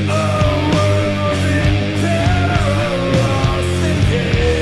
Oh, world in peril, lost in hell.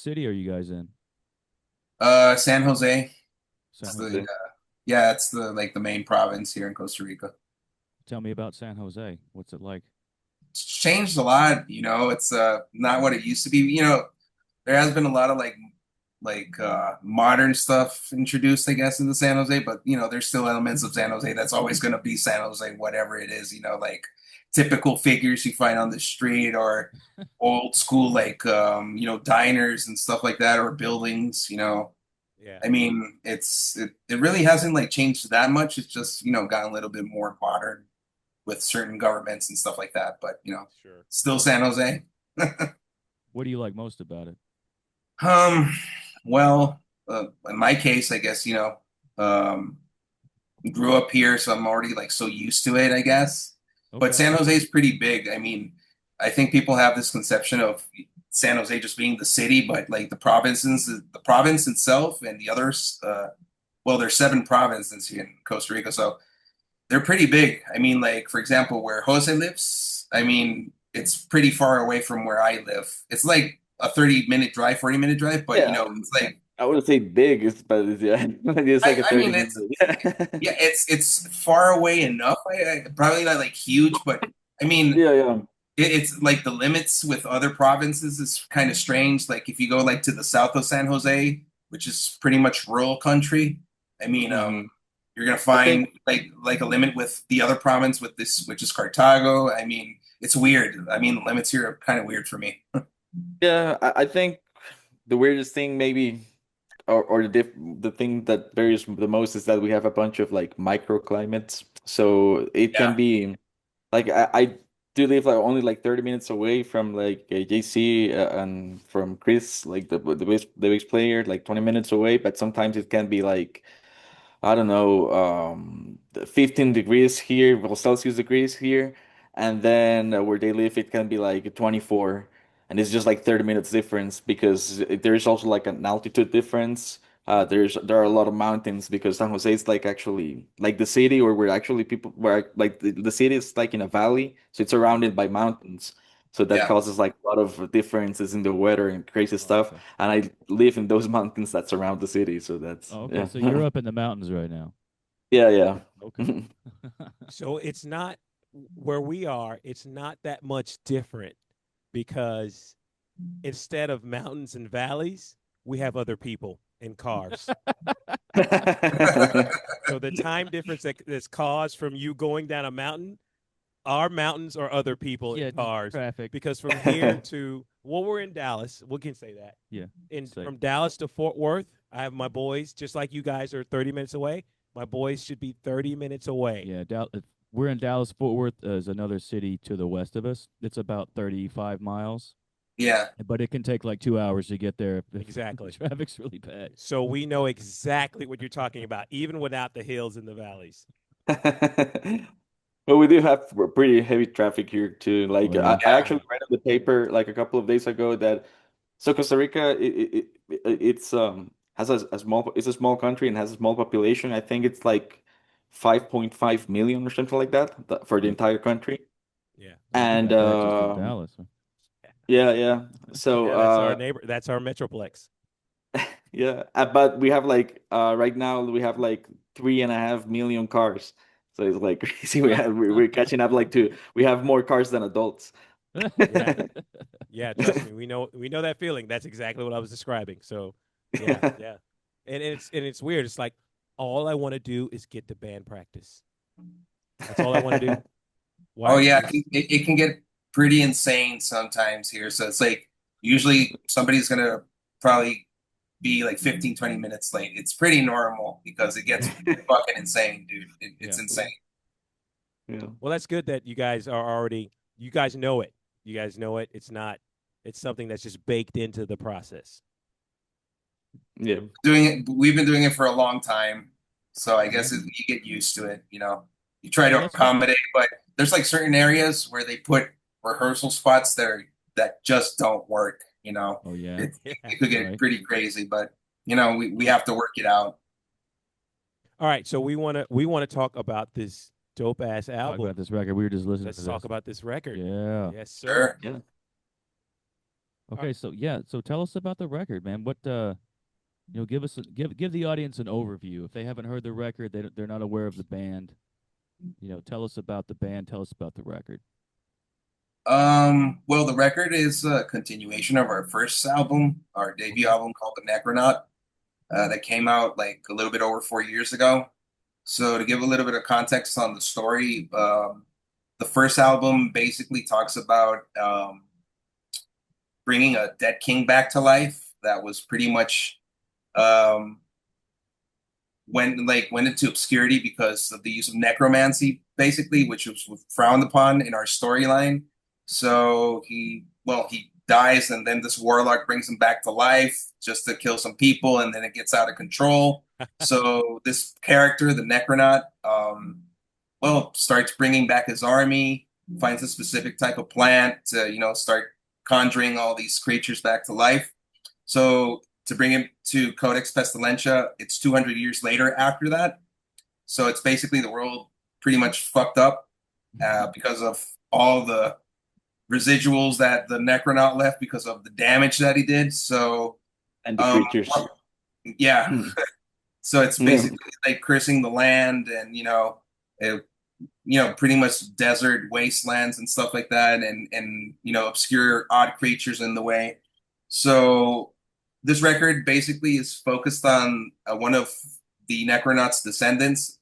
city are you guys in? San Jose. San It's the Jose. yeah, it's the like the main province here in Costa Rica. Tell me about San Jose. What's it like? It's changed a lot, it's not what it used to be. There has been a lot of modern stuff introduced, I guess, into San Jose, but there's still elements of San Jose that's always gonna be San Jose, whatever it is, like typical figures you find on the street or old school diners and stuff like that or buildings. Yeah, I mean, it really hasn't like changed that much. It's just, gotten a little bit more modern with certain governments and stuff like that. But, sure. still San Jose. What do you like most about it? Um, well, in my case, I guess, grew up here, so I'm already like so used to it, I guess. But Okay. San Jose is pretty big. I mean, I think people have this conception of San Jose just being the city, but like the province itself and the others, well, there's seven provinces here in Costa Rica, so they're pretty big. I mean, like for example, where Jose lives, I mean, it's pretty far away from where I live. It's like a 30-minute drive, 40-minute drive, but Yeah, it's like I wouldn't say big, but it's, yeah, it's like a I mean, 30 minute. yeah, it's far away enough. Probably not like huge, but I mean, Yeah, yeah. it's like the limits with other provinces is kind of strange. Like if you go like to the south of San Jose, which is pretty much rural country, I mean, Hmm. you're gonna I think, find like a limit with the other province with this, which is Cartago. I mean, it's weird. I mean, the limits here are kind of weird for me. yeah, I think the weirdest thing maybe, or the thing that varies the most is that we have a bunch of like microclimates. So it can Yeah, be like I do live like only like 30 minutes away from like JC and from Chris, like the bass player, like 20 minutes away. But sometimes it can be like I don't know, 15 degrees here, well, Celsius degrees here, and then where they live, it can be like 24, and it's just like 30 minutes difference because there's also like an altitude difference. There are a lot of mountains because San Jose is like actually like the city, or where actually people where like the city is like in a valley, so it's surrounded by mountains. So that yeah. causes like a lot of differences in the weather and crazy Oh, stuff. okay. And I live in those mountains that surround the city, so that's Oh, okay. yeah. So you're up in the mountains right now. Yeah, yeah. Okay. So it's not where we are, it's not that much different because instead of mountains and valleys, we have other people and cars. So the time difference that's caused from you going down a mountain, our mountains are other people in Yeah, just cars. traffic. Because from here to well, we're in Dallas. We can say that. Yeah. In Say. from Dallas to Fort Worth, I have my boys, just like you guys are 30 minutes away. My boys should be 30 minutes away. Yeah, we're in Dallas. Fort Worth is another city to the west of us. It's about 35 miles, Yeah. but it can take like 2 hours to get there if the Exactly. traffic's really bad. So we know exactly what you're talking about, even without the hills and the valleys. Well, we do have pretty heavy traffic here too. Oh Like yeah. I Yeah. actually read in the paper like a couple of days ago that so Costa Rica it's has a small it's a small country and has a small population. I think it's like 5.5 million or something like that for the Hmm. entire country. Yeah. Oh, not And that bad just in Dallas. Huh? yeah, yeah. So Yeah, that's our neighbor. That's our metroplex. yeah, but we have like right now we have like 3.5 million cars. So it's like crazy. We're catching up like to we have more cars than adults. Yeah. Yeah, trust me. We know that feeling. That's exactly what I was describing. So, yeah, yeah. And it's weird. It's like all I want to do is get to band practice. That's all I want to do. Oh Why? yeah, It's it can get pretty insane sometimes here. So it's like usually somebody's gonna probably be like 15, 20 minutes late. It's pretty normal because it gets fucking insane, dude. It's Yeah. insane. Yeah. well, that's good that you guys are already you guys know it. You guys know it. It's not it's something that's just baked into the process. Yeah. We've been doing it for a long time, so I Yeah. guess you get used to it. You try Well, to that's good. accommodate, but there's like certain areas where they put rehearsal spots that just don't work. Oh yeah. It could get Right. pretty crazy, but we have to work it out. All right, so we want to talk about this dope ass Talk about album. this record. We were just listening to Let's talk this. about this record. Yeah. Yes, sir. Sure. Yeah. Okay, so yeah, so tell us about the record, man. What give us give the audience an overview. If they haven't heard the record, they're not aware of the band. Tell us about the band, tell us about the record. Well, the record is a continuation of our first album, our debut Okay. album called The Necronaut, that came out like a little bit over 4 years ago. So to give a little bit of context on the story, the first album basically talks about bringing a dead king back to life that was pretty much um, went into obscurity because of the use of necromancy, basically, which was frowned upon in our storyline. So he dies, and then this warlock brings him back to life just to kill some people, and then it gets out of control. So this character, the Necronaut, starts bringing back his army, finds a specific type of plant to, start conjuring all these creatures back to life. So to bring him to Codex Pestilentia, it's 200 years later after that. So it's basically the world pretty much fucked up because of all the residuals that the Necronaut left because of the damage that he did. So, And the creatures. yeah. So it's Yeah. basically like cursing the land and, pretty much desert wastelands and stuff like that, and obscure odd creatures in the way. So this record basically is focused on one of the Necronaut's descendants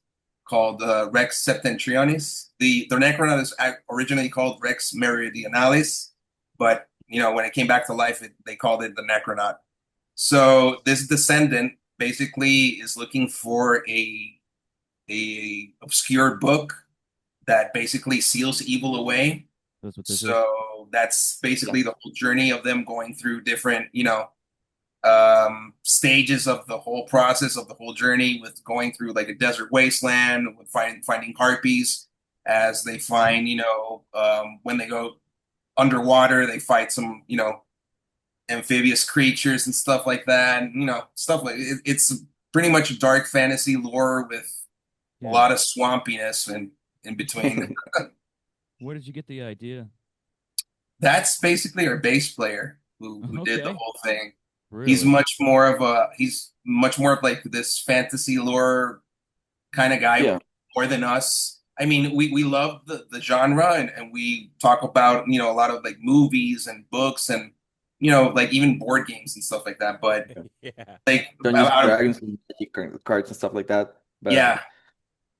called Rex Septentrionis. The Necronaut is originally called Rex Meridionalis, but when it came back to life, they called it the Necronaut. So this descendant basically is looking for a obscure book that basically seals evil away. That's what this is. So that's basically the whole journey of them going through different, stages of the whole process of the whole journey, with going through like a desert wasteland, with finding harpies as they find, when they go underwater, they fight some, amphibious creatures and stuff like that. And, stuff like it's pretty much a dark fantasy lore with a lot of swampiness and in between. Where did you get the idea? That's basically our bass player who did the Okay. whole thing. Really? He's much more of like this fantasy lore kind of guy, Yeah. more than us. I mean, we love the genre, and we talk about, a lot of like movies and books and, like even board games and stuff like that. But Yeah. like Dungeons and Dragons and Magic cards and stuff like that. But yeah,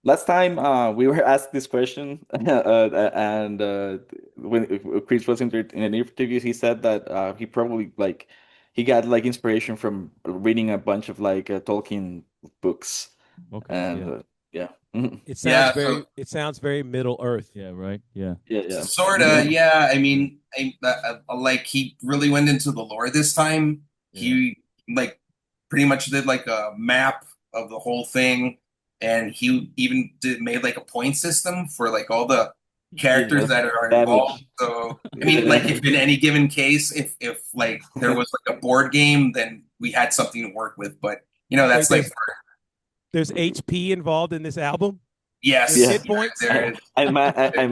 last time we were asked this question, and when Chris was in an interview, he said that he probably he got like inspiration from reading a bunch of like Tolkien books, Okay. and Yeah. Mhm. It sounds Yeah, very it sounds very Middle Earth. Yeah, right. Yeah. Yeah. sorta. Yeah, I mean, like he really went into the lore this time. He like pretty much did like a map of the whole thing, and he even made like a point system for like all the characters Yeah. that are Damage. involved. So I mean, like if in any given case, if like there was like a board game, then we had something to work with. But that's Wait, like There's HP involved in this album? yes, There's hit yeah, points? there is. And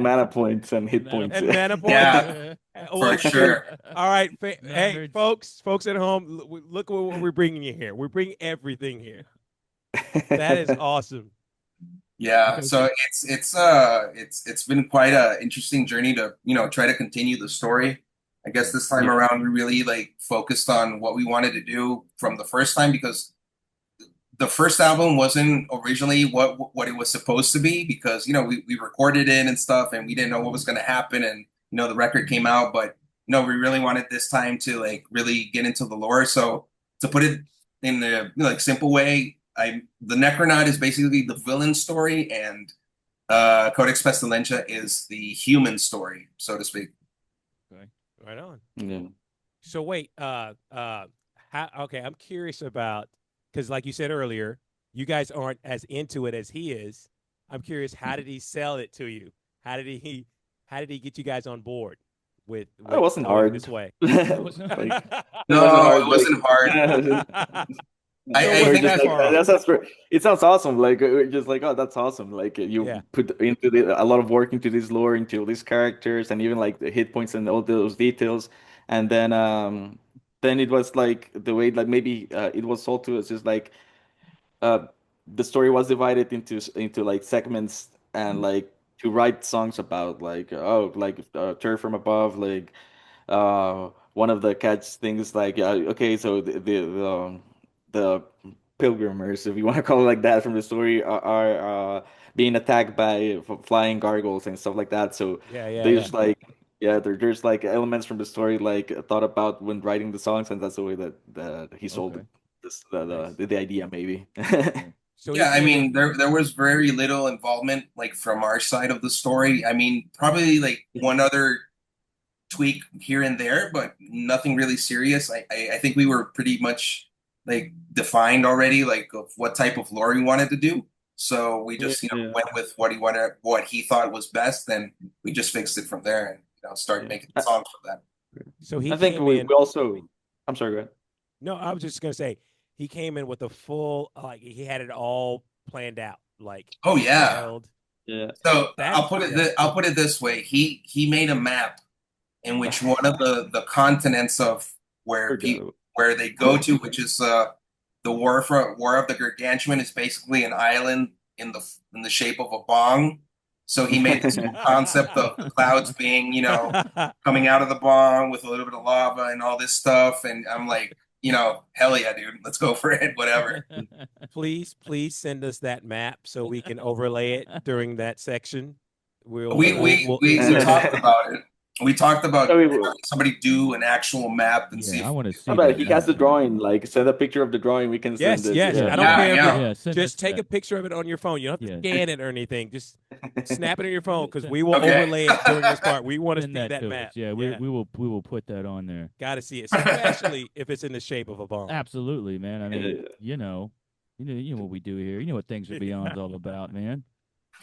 mana points and hit Mana points. And mana points? Yeah, Well, for sure. All right, hey, Nerds. folks at home, look what we're bringing you here. We're bringing everything here. That is awesome. Yeah, Okay. so it's been quite a interesting journey to, try to continue the story. I guess this time around we really like focused on what we wanted to do from the first time, because the first album wasn't originally what it was supposed to be, because we recorded it and stuff, and we didn't know what was going to happen, and the record came out. But we really wanted this time to like really get into the lore. So to put it in the like simple way, the Necronaut is basically the villain story, and Codex Pestilentia is the human story, so to speak. Okay. Right on. Yeah. So wait, okay, I'm curious about, because like you said earlier, you guys aren't as into it as he is. I'm curious, how did he sell it to you? How did he get you guys on board with It wasn't going hard. this way? Like, No, it wasn't hard. I We're think just I- far off. that sounds great. It sounds awesome. Like we're just like, oh, that's awesome. Like you Yeah. put into a lot of work into this lore, into these characters, and even like the hit points and all those details. and then it was like the way like maybe it was sold to us, just like uh the story was divided into like segments, and like to write songs about like oh like Turf from Above, like one of the catch things like okay, so the pilgrimers, if you want to call it like that, from the story are being attacked by flying gargoyles and stuff like that. So Yeah, yeah, yeah. there's like yeah, there's like elements from the story like thought about when writing the songs, and that's the way that he sold Okay. this Nice. the idea maybe. Yeah. So he Yeah, I came in. mean, there was very little involvement like from our side of the story. I mean, probably like one other tweak here and there, but nothing really serious. I think we were pretty much like defined already, like of what type of lore we wanted to do. So we Yeah, just, yeah. went with what he wanted, what he thought was best, and we just fixed it from there and started Yeah. making songs from that. So he I think came in. we also. I'm sorry, go ahead. No, I was just gonna say he came in with a full like he had it all planned out, like Oh yeah. detailed. Yeah. So That's yeah. I'll put it this way. He made a map in which one of the continents of Forgot. where they go to, which is the War of the Gargantuan, is basically an island in the shape of a bong. So he made this whole concept of the clouds being, coming out of the bong with a little bit of lava and all this stuff. And I'm like, hell yeah, dude, let's go for it, whatever. Please send us that map so we can overlay it during that section. We'll We insert it. talked about it. We talked Oh, about we having somebody do an actual map and see Yeah, I if want to How see about that he has map, the man. drawing? Like, send a picture of the drawing. We can send Yes, it. yes. Yeah. I don't yeah, care if yeah. you Yeah, send us just take that. a picture of it on your phone. You don't have to Yeah. scan it or anything. Just snap it on your phone because we will Okay. overlay it during this part. We want to Send see that that to map. us. Yeah, Yeah, we will put that on there. got to see it, especially if it's in the shape of a bomb. Absolutely, man. I mean, Yeah. you know what we do here. You know what Things Are Beyond's all about, man.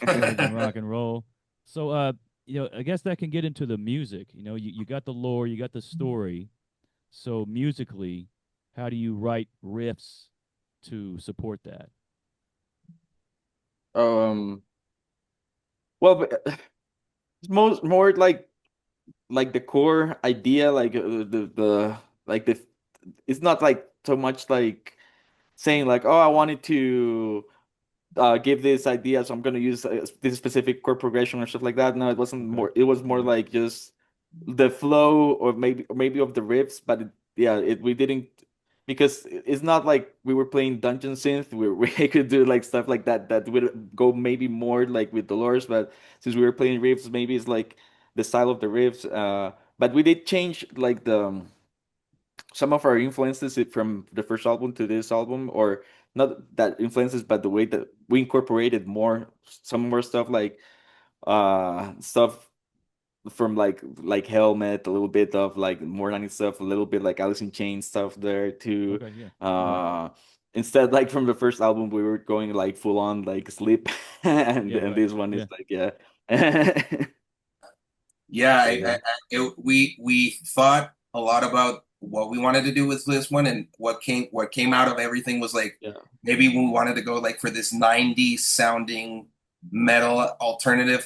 Nerds and rock and roll. So, I guess that can get into the music. You got the lore, you got the story. So musically, how do you write riffs to support that? Um. Well, but, it's more like the core idea, like the like the. It's not like so much like saying like, oh, I wanted to give this idea, so I'm gonna use this specific chord progression or stuff like that. No, it wasn't Okay. more. It was more like just the flow, or maybe of the riffs. But yeah, we didn't, because it's not like we were playing dungeon synth. We could do like stuff like that would go maybe more like with Dolores. But since we were playing riffs, maybe it's like the style of the riffs. But we did change like some of our influences from the first album to this album, or not that influences, but the way that we incorporated some more stuff, like stuff from like Helmet, a little bit of like more 90s stuff, a little bit like Alice in Chains stuff there too. Okay, yeah. Instead, like from the first album, we were going like full on like Sleep, and Yeah, right. this one is Yeah. like yeah. Yeah, So yeah. we thought a lot about what we wanted to do with this one, and what came out of everything was like Yeah. maybe we wanted to go like for this '90s sounding metal alternative,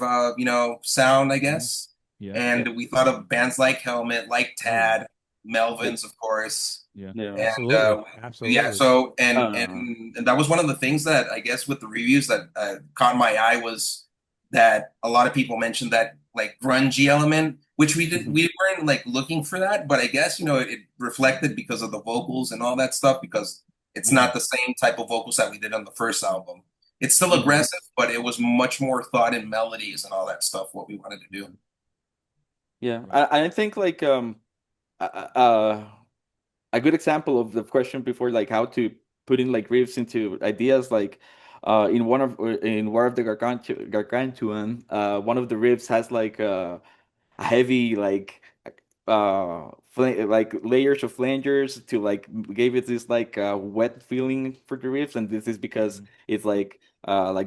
sound, I Hmm. guess. Yeah. Yeah. And we thought of bands like Helmet, like Oh yeah. Tad, Melvins, of course, Yeah. Yeah. and Absolutely, yeah. absolutely. So Uh, and that was one of the things that I guess with the reviews that caught my eye was that a lot of people mentioned that like grungy element, which we weren't like looking for that, but I guess it reflected because of the vocals and all that stuff, because it's Yeah. not the same type of vocals that we did on the first album. It's still mhm. aggressive, but it was much more thought in melodies and all that stuff, what we wanted to do. Yeah, Right. I think like a good example of the question before, like how to put in like riffs into ideas, like in War of the Gargantuan, one of the riffs has like a heavy like layers of flangers to like gave it this like wet feeling for the riffs, and this is because Hmm. it's like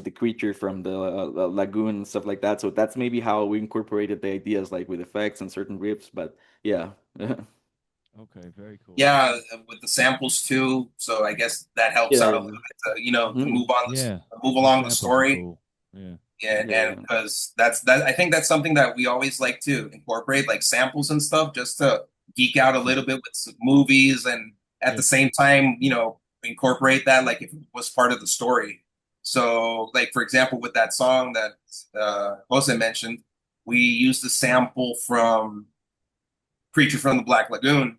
the creature from the lagoon and stuff like that. So that's maybe how we incorporated the ideas like with effects and certain riffs. But yeah. Okay, very cool. Yeah, with the samples too. So I guess that helps Yeah, out a yeah. little bit to to Mhm. Yeah. move The along the samples are story. cool. Yeah. Yeah, and Yeah. because I think that's something that we always like to incorporate, like samples and stuff, just to geek out a little bit with some movies, and at the same time, incorporate that like if it was part of the story. So, like for example, with that song that Jose mentioned, we used a sample from Creature from the Black Lagoon,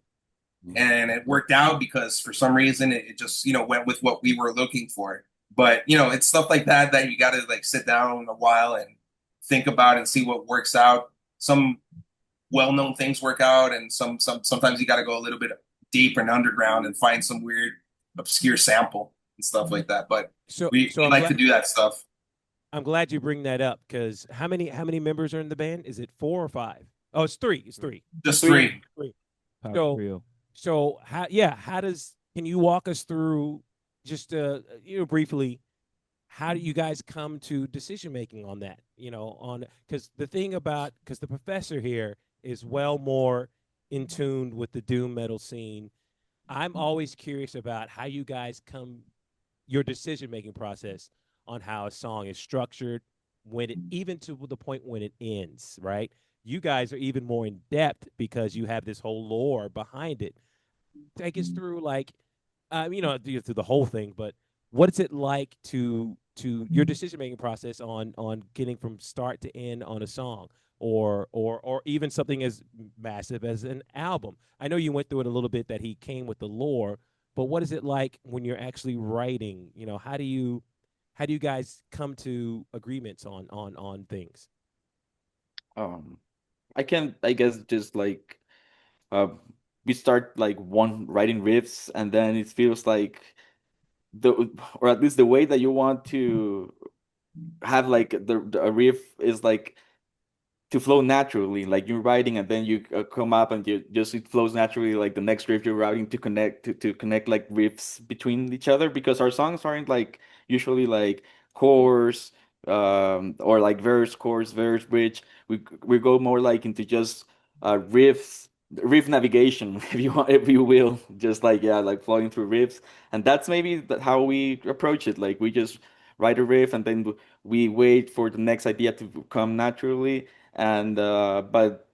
and it worked out because for some reason it just went with what we were looking for. But it's stuff like that that you got to like sit down a while and think about and see what works out. Some well-known things work out, and sometimes you got to go a little bit deep and underground and find some weird obscure sample and stuff like that. But So we like to do that stuff. I'm glad you bring that up because how many members are in the band? Is it 4 or 5? Oh, it's 3. It's 3. Just three. 3. Power So trio. so how does can you walk us through just briefly how do you guys come to decision making on that? On because the professor here is well more in tune with the doom metal scene. I'm always curious about how you guys come your decision making process on how a song is structured when it even to the point when it ends, right? You guys are even more in depth because you have this whole lore behind it. Take us through like through the whole thing, but what is it like to your decision making process on getting from start to end on a song or even something as massive as an album? I know you went through it a little bit that he came with the lore, but what is it like when you're actually writing? How do you guys come to agreements on things? Um, I can, I guess, just like uh, we start like one writing riffs, and then it feels like the, or at least the way that you want to have like the a riff is like to flow naturally, like you're writing and then you come up and you just it flows naturally, like the next riff you're writing to connect to connect like riffs between each other, because our songs aren't like usually like chorus, or like verse chorus verse bridge. We go more like into just riff navigation if you want, if you will, just like, yeah, like flowing through riffs. And that's maybe how we approach it, like we just write a riff and then we wait for the next idea to come naturally. And but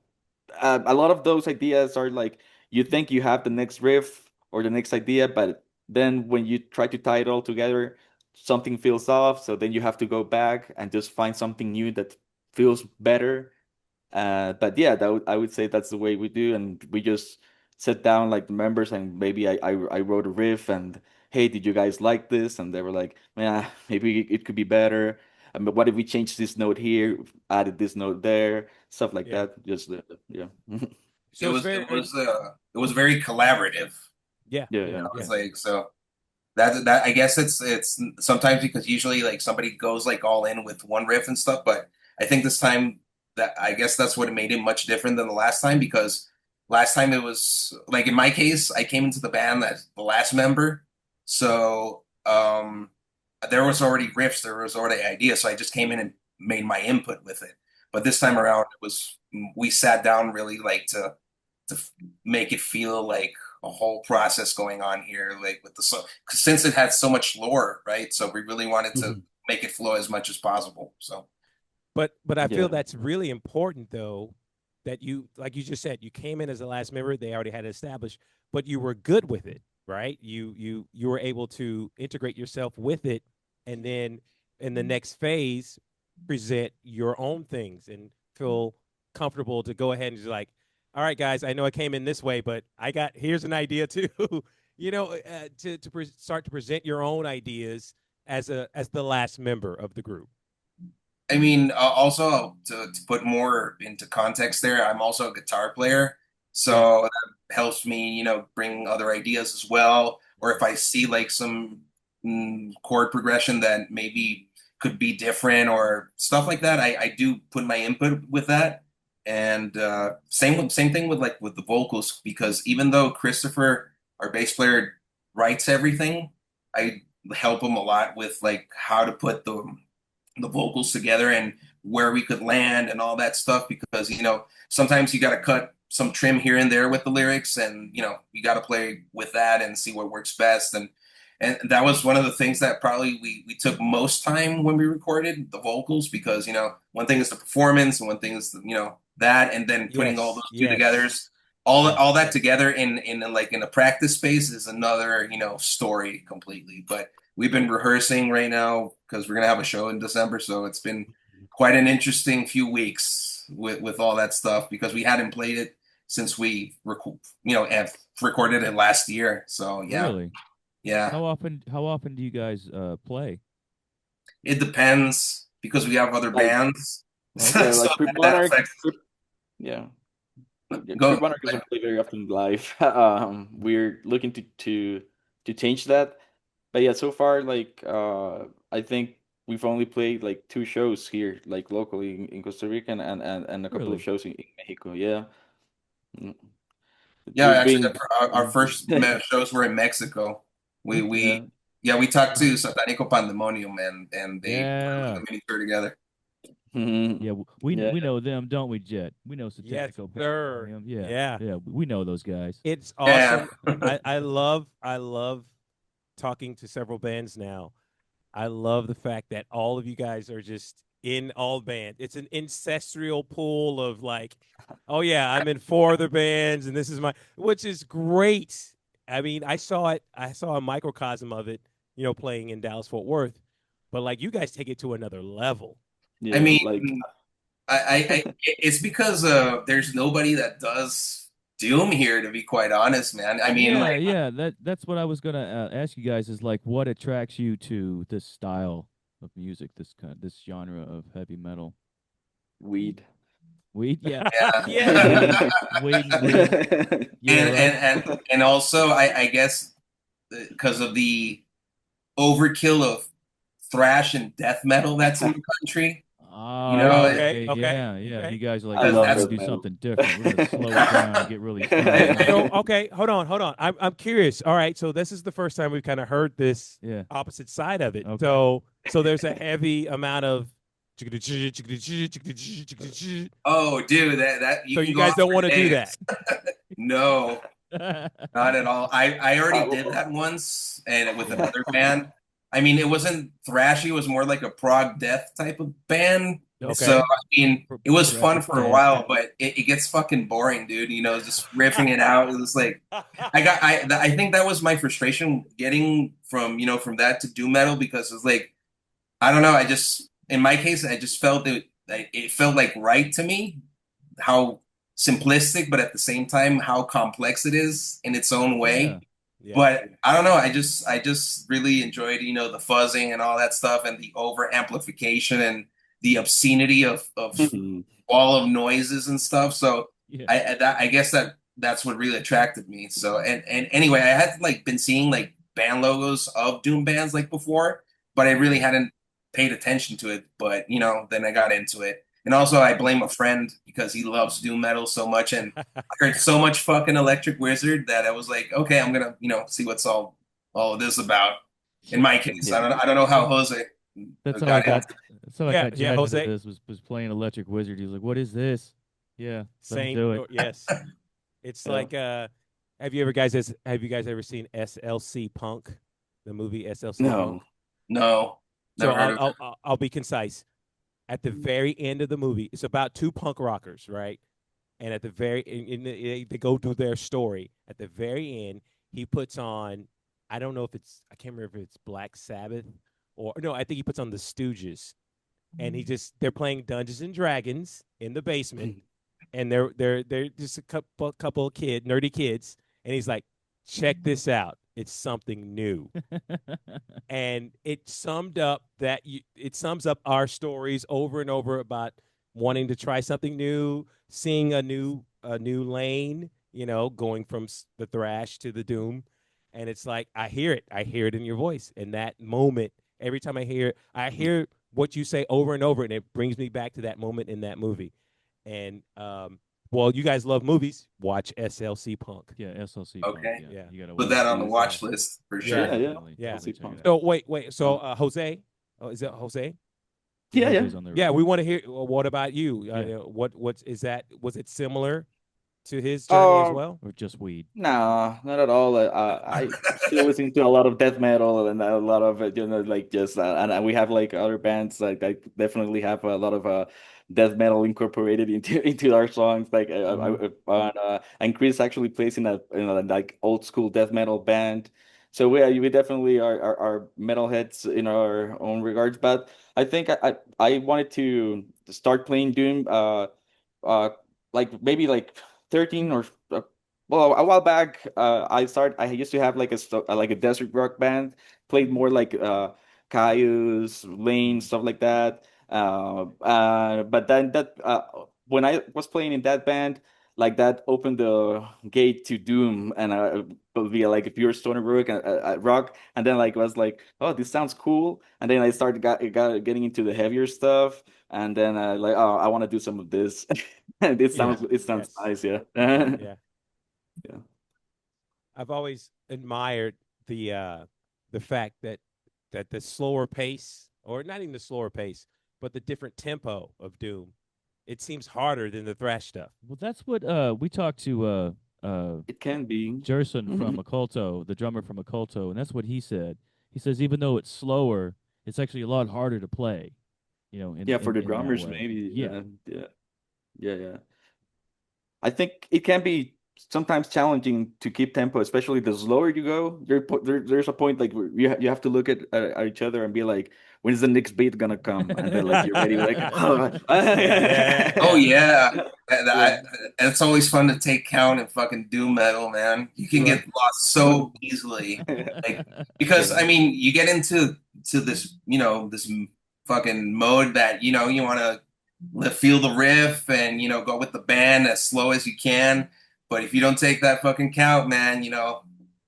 a lot of those ideas are like you think you have the next riff or the next idea, but then when you try to tie it all together, something feels off, so then you have to go back and just find something new that feels better. But yeah, I would say that's the way we do, and we just sit down like the members, and maybe I wrote a riff, and hey, did you guys like this? And they were like, yeah, maybe it could be better. But what if we change this note here, added this note there, stuff like Yeah. that. Just yeah, It So it's was very it was it was very collaborative. yeah, yeah, yeah, yeah, It's yeah. like so that I guess it's sometimes because usually like somebody goes like all in with one riff and stuff, but I think this time that I guess that's what made it much different than the last time, because last time it was like in my case I came into the band as the last member, so there was already riffs, there was already ideas, so I just came in and made my input with it. But this time around it was we sat down really like to make it feel like a whole process going on here, like with the song, since it had so much lore, right? So we really wanted to Mhm. make it flow as much as possible. So But I feel Yeah. that's really important though, that you like you just said, you came in as the last member, they already had it established, but you were good with it, right? You were able to integrate yourself with it and then in the next phase present your own things and feel comfortable to go ahead and just like, all right, guys, I know I came in this way, but I got here's an idea too. Start to present your own ideas as the last member of the group. I mean, also to put more into context there, I'm also a guitar player, Yeah. so that helps me, bring other ideas as well. Or if I see like some chord progression that maybe could be different or stuff like that, I do put my input with that. And same thing with like with the vocals, because even though Christopher, our bass player, writes everything, I help him a lot with like how to put the vocals together and where we could land and all that stuff, because sometimes you got to cut some trim here and there with the lyrics, and you got to play with that and see what works best. And that was one of the things that probably we took most time when we recorded the vocals, because one thing is the performance and one thing is that, and then putting all those Yes, two together yes. is all that together in like in a practice space is another, story completely. But we've been rehearsing right now because we're gonna have a show in December, so it's been quite an interesting few weeks with all that stuff because we hadn't played it since we have recorded it last year. So Really? yeah, How often do you guys play? it depends because we have other Like, bands, Okay. yeah, so like Crypt that Monarch. affects. Yeah. Yeah, Go. Crypt Monarch doesn't play very often live. We're looking to change that. But yeah, so far, like I think we've only played like 2 shows here, like locally in Costa Rica, and a couple of Really? shows in Mexico. Yeah. Mm. Yeah, We've actually, been our first shows were in Mexico. yeah. We talked to Satanico Pandemonium, and they put Yeah. a mini tour together. Mhm. Yeah, Yeah. we know them, don't we, Jet? We know Yes, Satanico sir. Pandemonium. Yeah, Yeah. yeah, we know those guys. It's Yeah, awesome. I love talking to several bands now. I love the fact that all of you guys are just in all bands. It's an ancestral pool of like, oh yeah, I'm in 4 other bands and this is which is great. I mean, I saw a microcosm of it, playing in Dallas Fort Worth, but like you guys take it to another level. I Yeah. mean, Like it's because there's nobody that does Doom here, to be quite honest, man. I mean, Yeah, like, yeah, that's what I was gonna ask you guys is like what attracts you to this style of music, this genre of heavy metal. weed. Weed, yeah, Yeah. yeah. weed and weed. Yeah, and right. and and and also, I guess because of the overkill of thrash and death metal that's in the country. You Oh, know, Okay. Okay. yeah, yeah. Okay. You guys are like, I no, we're love gonna that's death do metal. something different. We're gonna slow it down and get really smooth, huh? So okay, hold on. I'm curious. All right, so this is the first time we've kind of heard this Yeah. opposite side of it. Okay. So there's a heavy amount of. So oh, dude, that you can you go guys on don't for want to do days. that. No, not at all. I already did Uh, that once, and with another band. I mean, it wasn't thrashy; it was more like a prog death type of band. So, Okay. I mean, it was fun Progressive for a death. while, but it gets fucking boring, dude. Just riffing it out. It was like I think that was my frustration getting from that to doom metal because it's like I don't know. In my case, I just felt it felt like right to me how simplistic, but at the same time how complex it is in its own Yeah. way. Yeah. But I don't know. I just really enjoyed the fuzzing and all that stuff and the over amplification and the obscenity of all of noises and stuff. So Yeah. I guess that's what really attracted me. So and anyway, I had like been seeing like band logos of doom bands like before, but I really hadn't paid attention to it. But then I got into it. And also, I blame a friend because he loves doom metal so much, and I heard so much fucking Electric Wizard that I was like, okay, I'm gonna, see what's all of this about. In my case, Yeah. I don't know how Jose That's how I got got. into. That's how I Yeah. got Yeah. Jet into Jose. this. Was playing Electric Wizard. He was like, "What is this?" Yeah, let him Same. do it. Yes. It's Yeah. like have you guys ever seen SLC Punk, the movie SLC Punk? No. No, So never heard of it. I'll be concise. At the very end of the movie, it's about 2 punk rockers, right? And at the they go through their story. At the very end, he puts on, I don't know if I can't remember if it's Black Sabbath or no, I think he puts on the Stooges, and they're playing Dungeons and Dragons in the basement, and they're just a couple of nerdy kids, and he's like, check this out, it's something new. And it sums up our stories over and over about wanting to try something new, seeing a new lane, going from the thrash to the doom. And it's like I hear it in your voice. And that moment, every time I hear what you say over and over, and it brings me back to that moment in that movie. And well, you guys love movies, watch SLC Punk. Yeah, SLC Punk. Okay. Yeah, you gotta Put watch that on the that. watch list for sure. Yeah, yeah. Definitely, Yeah. totally SLC check Punk. it out. So wait, so Jose, is it Jose? Yeah, yeah. Jose's on there. Yeah, we want to hear. What about you? Yeah. What is that? Was it similar to his journey as well? or just weed? No, not at all. I still listen to a lot of death metal and a lot of like just and we have like other bands like that definitely have a lot of death metal incorporated into our songs. Like and Chris actually plays in a like old school death metal band. So we definitely are metalheads in our own regards. But I think I wanted to start playing Doom uh like maybe like 13 or well, a while back, I used to have like a desert rock band, played more like Caius, Lane, stuff like that. But then when I was playing in that band, like that opened the gate to Doom and via like a pure stoner rock, and then like was like, oh, this sounds cool, and then I started getting into the heavier stuff, and then like, oh, I want to do some of this. And it sounds Yes. nice, yeah. Yeah. Yeah. I've always admired the fact that the slower pace, or not even the slower pace, but the different tempo of Doom, it seems harder than the thrash stuff. Well, that's what we talked to It can be. Jerson from Occulto, the drummer from Occulto, and that's what he said. He says even though it's slower, it's actually a lot harder to play. You know, Yeah, for the in that drummers, way. maybe. Yeah. Yeah. I think it can be sometimes challenging to keep tempo, especially the slower you go. There's a point like where you have to look at each other and be like, when's the next beat gonna come? And then like you're ready, like, oh, Oh yeah, Yeah. and it's always fun to take count in fucking doom metal, man. You can get lost so easily, like because I mean, you get into this, this fucking mode that you want to feel the riff and go with the band as slow as you can. But if you don't take that fucking count, man,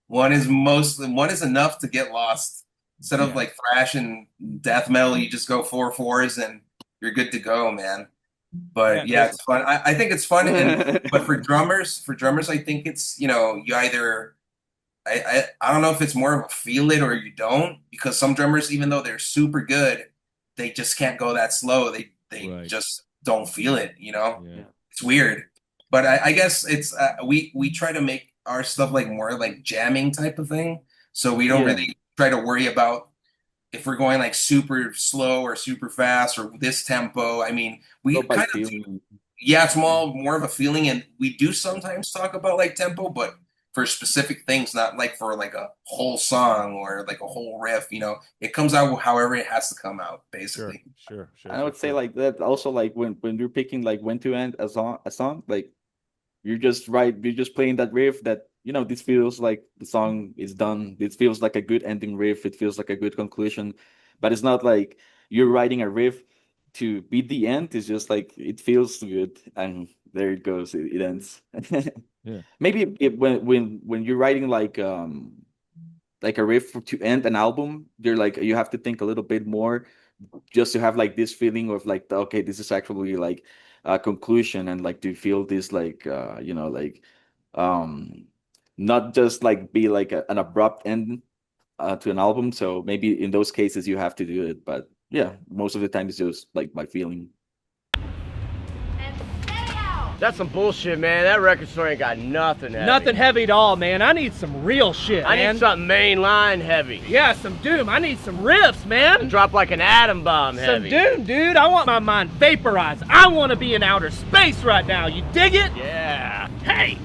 one is enough to get lost. Instead of like thrash and death metal, you just go 4/4s and you're good to go, man. But yeah, it's fun. I think it's fun, but for drummers, I think it's you either I don't know if it's more of a feel it or you don't, because some drummers, even though they're super good, they just can't go that slow. They Right. just don't feel it. Yeah. It's weird. But I guess it's we try to make our stuff like more like jamming type of thing, so we don't really try to worry about if we're going like super slow or super fast or this tempo. I mean, we kind of it's more of a feeling, and we do sometimes talk about like tempo, but for specific things, not like for like a whole song or like a whole riff. It comes out however it has to come out, basically. Sure. I would say like that also, like when you're picking like when to end a song, like you're just playing that riff that this feels like the song is done. This feels like a good ending riff. It feels like a good conclusion, but it's not like you're writing a riff to beat the end. It's just like it feels good and there it goes. It ends. Yeah. Maybe when you're writing like a riff to end an album, you have to think a little bit more just to have like this feeling of like, okay, this is actually like a conclusion, and like to feel this like not just like be like an abrupt end to an album. So maybe in those cases you have to do it, but yeah, most of the time it's just like my feeling. That's some bullshit, man. That record store ain't got nothing heavy. Nothing heavy at all, man. I need some real shit, I man. need something mainline heavy. Yeah, some Doom. I need some riffs, man. Drop like an atom bomb Some heavy. Doom, dude. I want my mind vaporized. I want to be in outer space right now. You dig it? Yeah. Hey,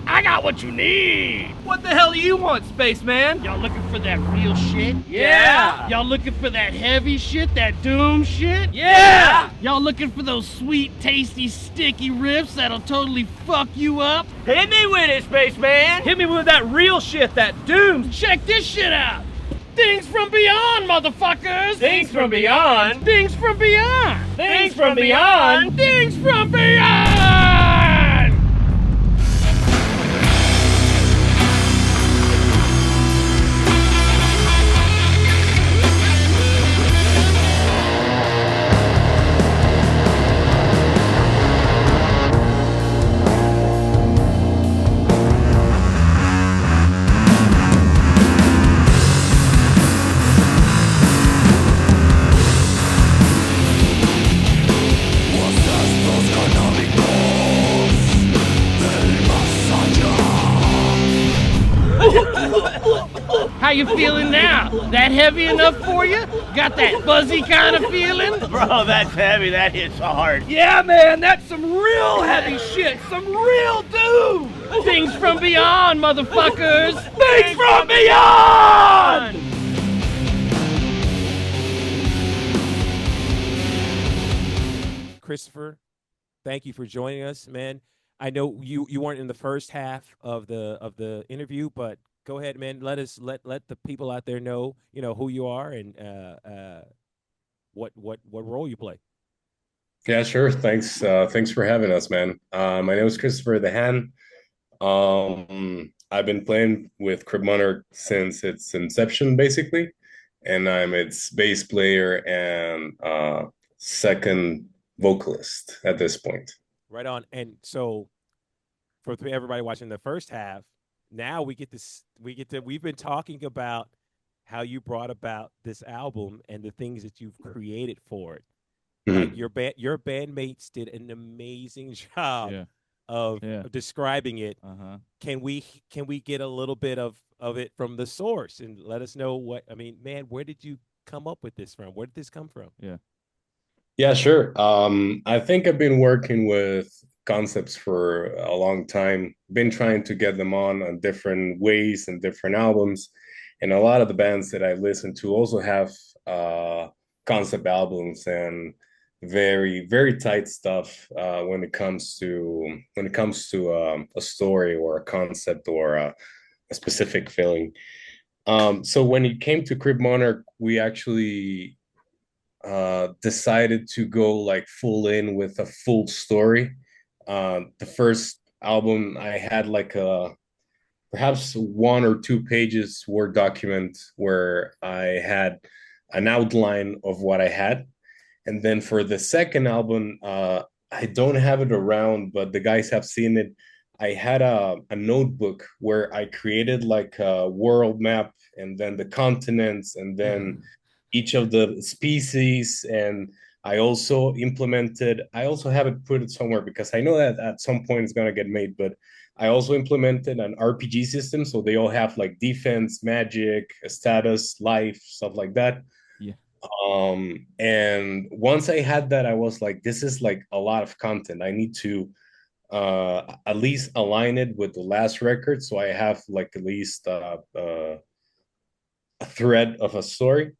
I got what you need. What the hell do you want, spaceman? Y'all looking for that real shit? Yeah. Y'all looking for that heavy shit, that doom shit? Yeah. Y'all looking for those sweet, tasty, sticky riffs that'll totally fuck you up? Hit me with it, spaceman. Hit me with that real shit, that Doom. Check this shit out. Things from beyond, motherfuckers! Things from beyond. Things from beyond! Things from beyond. Things from beyond! What's that? Those canonic you feeling now? That heavy enough for you? Got that fuzzy kind of feeling? Bro, that's heavy. That hits hard. Yeah, man, that's some real heavy shit. Some real doom. Things from beyond, motherfuckers. Things from beyond! Christopher, thank you for joining us, man. I know you weren't in the first half of the interview, but go ahead, man. Let the people out there know, who you are and what role you play. Yeah, sure. Thanks for having us, man. My name is Christopher the Hand. I've been playing with Crypt Monarch since its inception, basically, and I'm its bass player and second vocalist at this point. Right on. And so, for everybody watching the first half, now we've been talking about how you brought about this album and the things that you've created for it. Like your bandmates did an amazing job of describing it. Can we get a little bit of it from the source and let us know where did you come up with this from? Where did this come from? Yeah, sure. I think I've been working with concepts for a long time, been trying to get them on different ways and different albums. And a lot of the bands that I listen to also have concept albums and very, very tight stuff when it comes to a story or a concept or a specific feeling. So when it came to Crypt Monarch, we actually decided to go like full in with a full story. The first album I had like perhaps 1 or 2 pages Word document where I had an outline of what I had. And then for the second album, I don't have it around, but the guys have seen it. I had a notebook where I created like a world map and then the continents and then each of the species. And I also have it put it somewhere because I know that at some point it's going to get made, but I also implemented an RPG system. So they all have like defense, magic, status, life, stuff like that. And once I had that, I was like, this is like a lot of content. I need to at least align it with the last record. So I have like at least a thread of a story.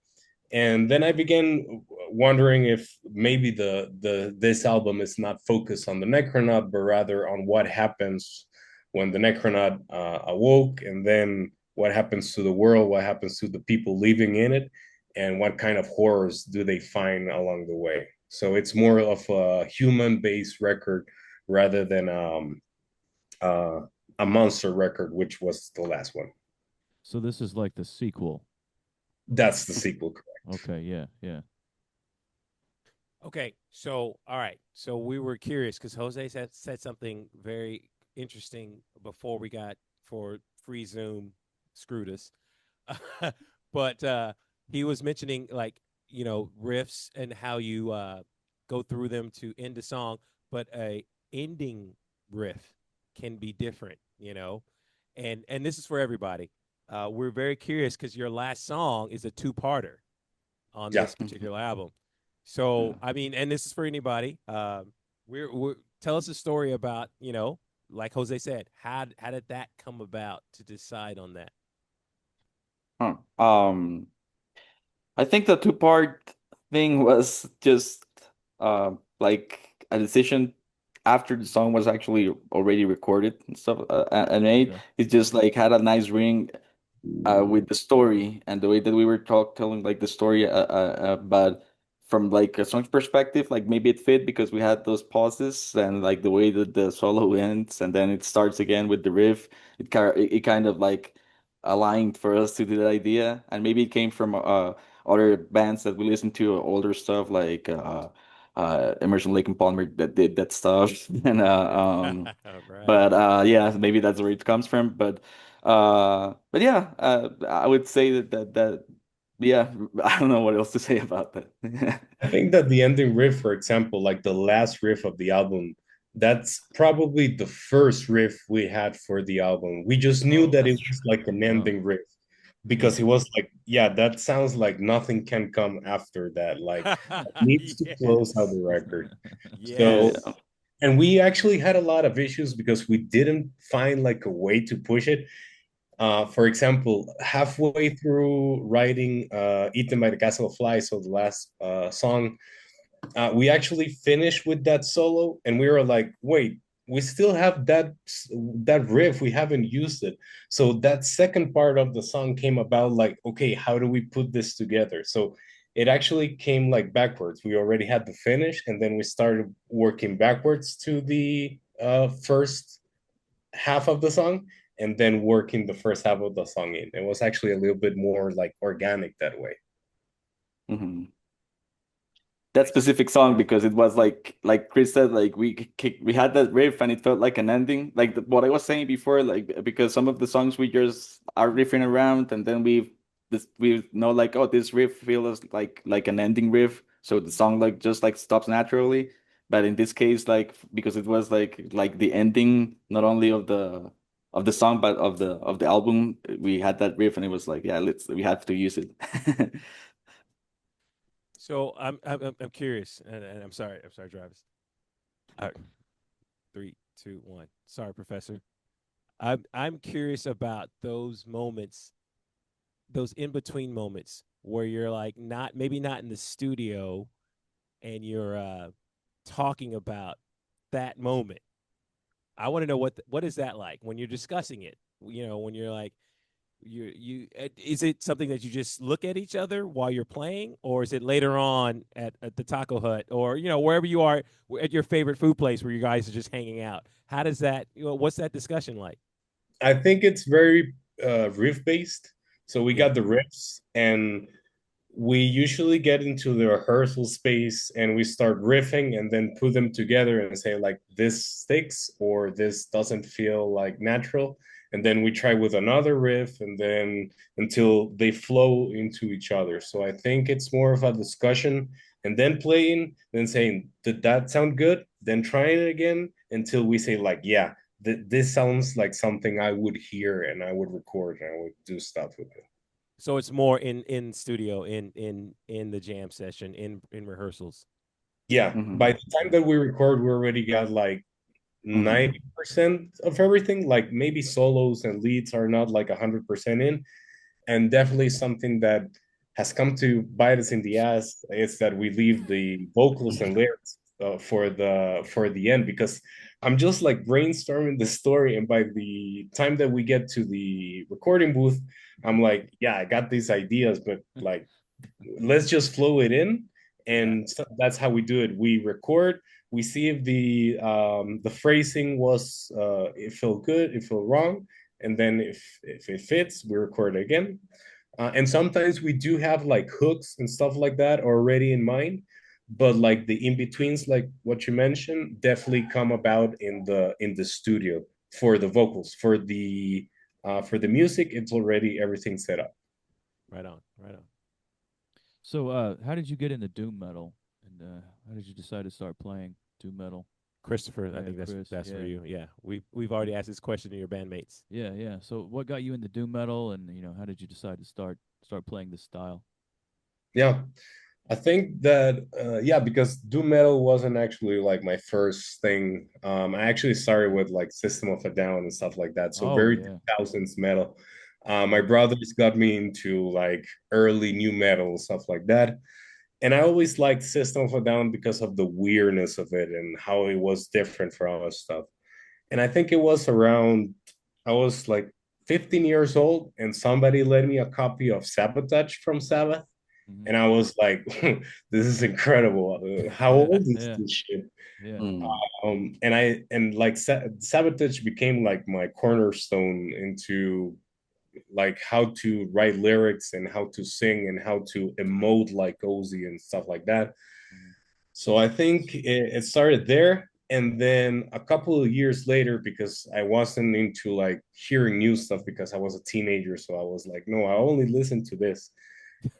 And then I began wondering if maybe this album is not focused on the Necronaut, but rather on what happens when the Necronaut awoke, and then what happens to the world, what happens to the people living in it, and what kind of horrors do they find along the way. So it's more of a human-based record rather than a monster record, which was the last one. So this is like the sequel. That's the sequel, correct? Okay, yeah. Okay, so all right, so we were curious because Jose said something very interesting before we got for free Zoom screwed us, but he was mentioning like riffs and how you go through them to end a song, but a ending riff can be different, and this is for everybody. We're very curious because your last song is a 2-parter on this particular album. So, and this is for anybody. We're tell us a story about, like Jose said, how did that come about to decide on that? I think the 2-part thing was just like a decision after the song was actually already recorded and stuff and made. It just like had a nice ring with the story and the way that we were telling like the story but from like a song's perspective, like maybe it fit because we had those pauses and like the way that the solo ends and then it starts again with the riff. It kind of like aligned for us to do that idea, and maybe it came from other bands that we listened to, older stuff like Emerson, Lake and Palmer that did that stuff and Right. but yeah, maybe that's where it comes from. But yeah, I would say that yeah, I don't know what else to say about that. I think that the ending riff, for example, like the last riff of the album, that's probably the first riff we had for the album. We just knew that it was like an ending riff. because he was like, yeah, that sounds like nothing can come after that. Like, it needs to close out the record. So, Yes. and we actually had a lot of issues because we didn't find like a way to push it. For example, halfway through writing Eaten by the Castle of Flies, so the last song, we actually finished with that solo, and we were like, wait, we still have that riff, we haven't used it. So that second part of the song came about like, okay, how do we put this together? So it actually came like backwards. We already had the finish, and then we started working backwards to the first half of the song, and then working the first half of the song in. It was actually a little bit more like organic that way. Mm-hmm. That specific song, because it was like Chris said, like we had that riff and it felt like an ending, like what I was saying before, like because some of the songs we just are riffing around, and then we know like, oh, this riff feels like an ending riff, so the song like just like stops naturally. But in this case, like because it was like the ending not only of the song but of the album, we had that riff and it was like, yeah, we have to use it. So I'm curious, and I'm sorry, Travis. All right. 3, 2, 1. Sorry, Professor. I'm curious about those moments, those in between moments where you're like maybe not in the studio, and you're talking about that moment. I want to know what is that like when you're discussing it. When you're like, is it something that you just look at each other while you're playing, or is it later on at the taco hut, or wherever you are at your favorite food place where you guys are just hanging out? How does that, what's that discussion like? I think it's very riff based. So we Yeah. got the riffs, and we usually get into the rehearsal space and we start riffing and then put them together and say like, this sticks or this doesn't feel like natural, and then we try with another riff, and then until they flow into each other. So I think it's more of a discussion, and then playing, then saying, did that sound good, then trying it again until we say like, yeah, this sounds like something I would hear and I would record and I would do stuff with it. So it's more in studio, in the jam session, in rehearsals. Yeah, Mhm. by the time that we record, we already got like 90% of everything. Like maybe solos and leads are not like 100% in. And definitely something that has come to bite us in the ass is that we leave the vocals and lyrics for the end, because I'm just like brainstorming the story, and by the time that we get to the recording booth, I'm like, yeah, I got these ideas, but like, let's just flow it in. Yeah. And so that's how we do it. We record, we see if the phrasing was it felt good, it felt wrong, and then if it fits, we record it again. And sometimes we do have like hooks and stuff like that already in mind, but like the in-betweens, like what you mentioned, definitely come about in the studio for the vocals. For the music, it's already everything set up. Right on. Right on. So, how did you get into doom metal, and how did you decide to start playing doom metal? Christopher, I Yeah, think Chris, that's for yeah. you. Yeah, we've already asked this question to your bandmates. Yeah, yeah. So, what got you into doom metal, and how did you decide to start playing this style? Yeah, I think that yeah, because doom metal wasn't actually like my first thing. I actually started with like System of a Down and stuff like that. So Oh very yeah. 2000s metal. My brothers got me into like early new metal stuff like that. And I always liked System of a Down because of the weirdness of it and how it was different from other stuff. And I think it was around, I was like 15 years old, and somebody lent me a copy of Sabotage from Sabbath. Mhm. And I was like, this is incredible. How old is Yeah, this shit? yeah. And like Sabotage became like my cornerstone into like how to write lyrics and how to sing and how to emote like Ozzy and stuff like that. Mhm. So I think it started there. And then a couple of years later, because I wasn't into like hearing new stuff because I was a teenager. So I was like, no, I only listen to this.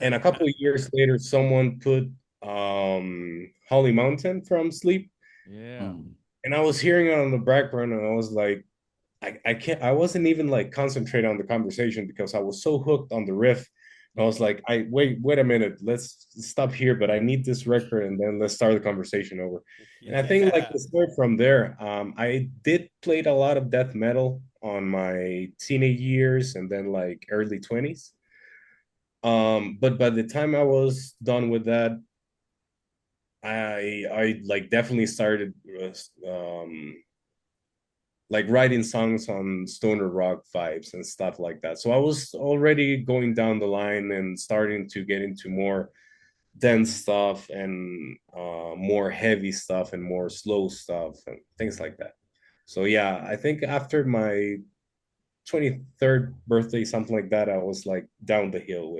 And a couple of years later, someone put Holly Mountain from Sleep. Yeah. And I was hearing it on the background, and I was like, I can't, I wasn't even like concentrating on the conversation because I was so hooked on the riff. I was like, wait a minute, let's stop here, but I need this record and then let's start the conversation over. And I think like Yeah. the story from there, I did played a lot of death metal on my teenage years and then like early 20s. But by the time I was done with that, I like definitely started like writing songs on stoner rock vibes and stuff like that. So I was already going down the line and starting to get into more dense stuff and more heavy stuff and more slow stuff and things like that. So yeah, I think after my 23rd birthday, something like that, I was like down the hill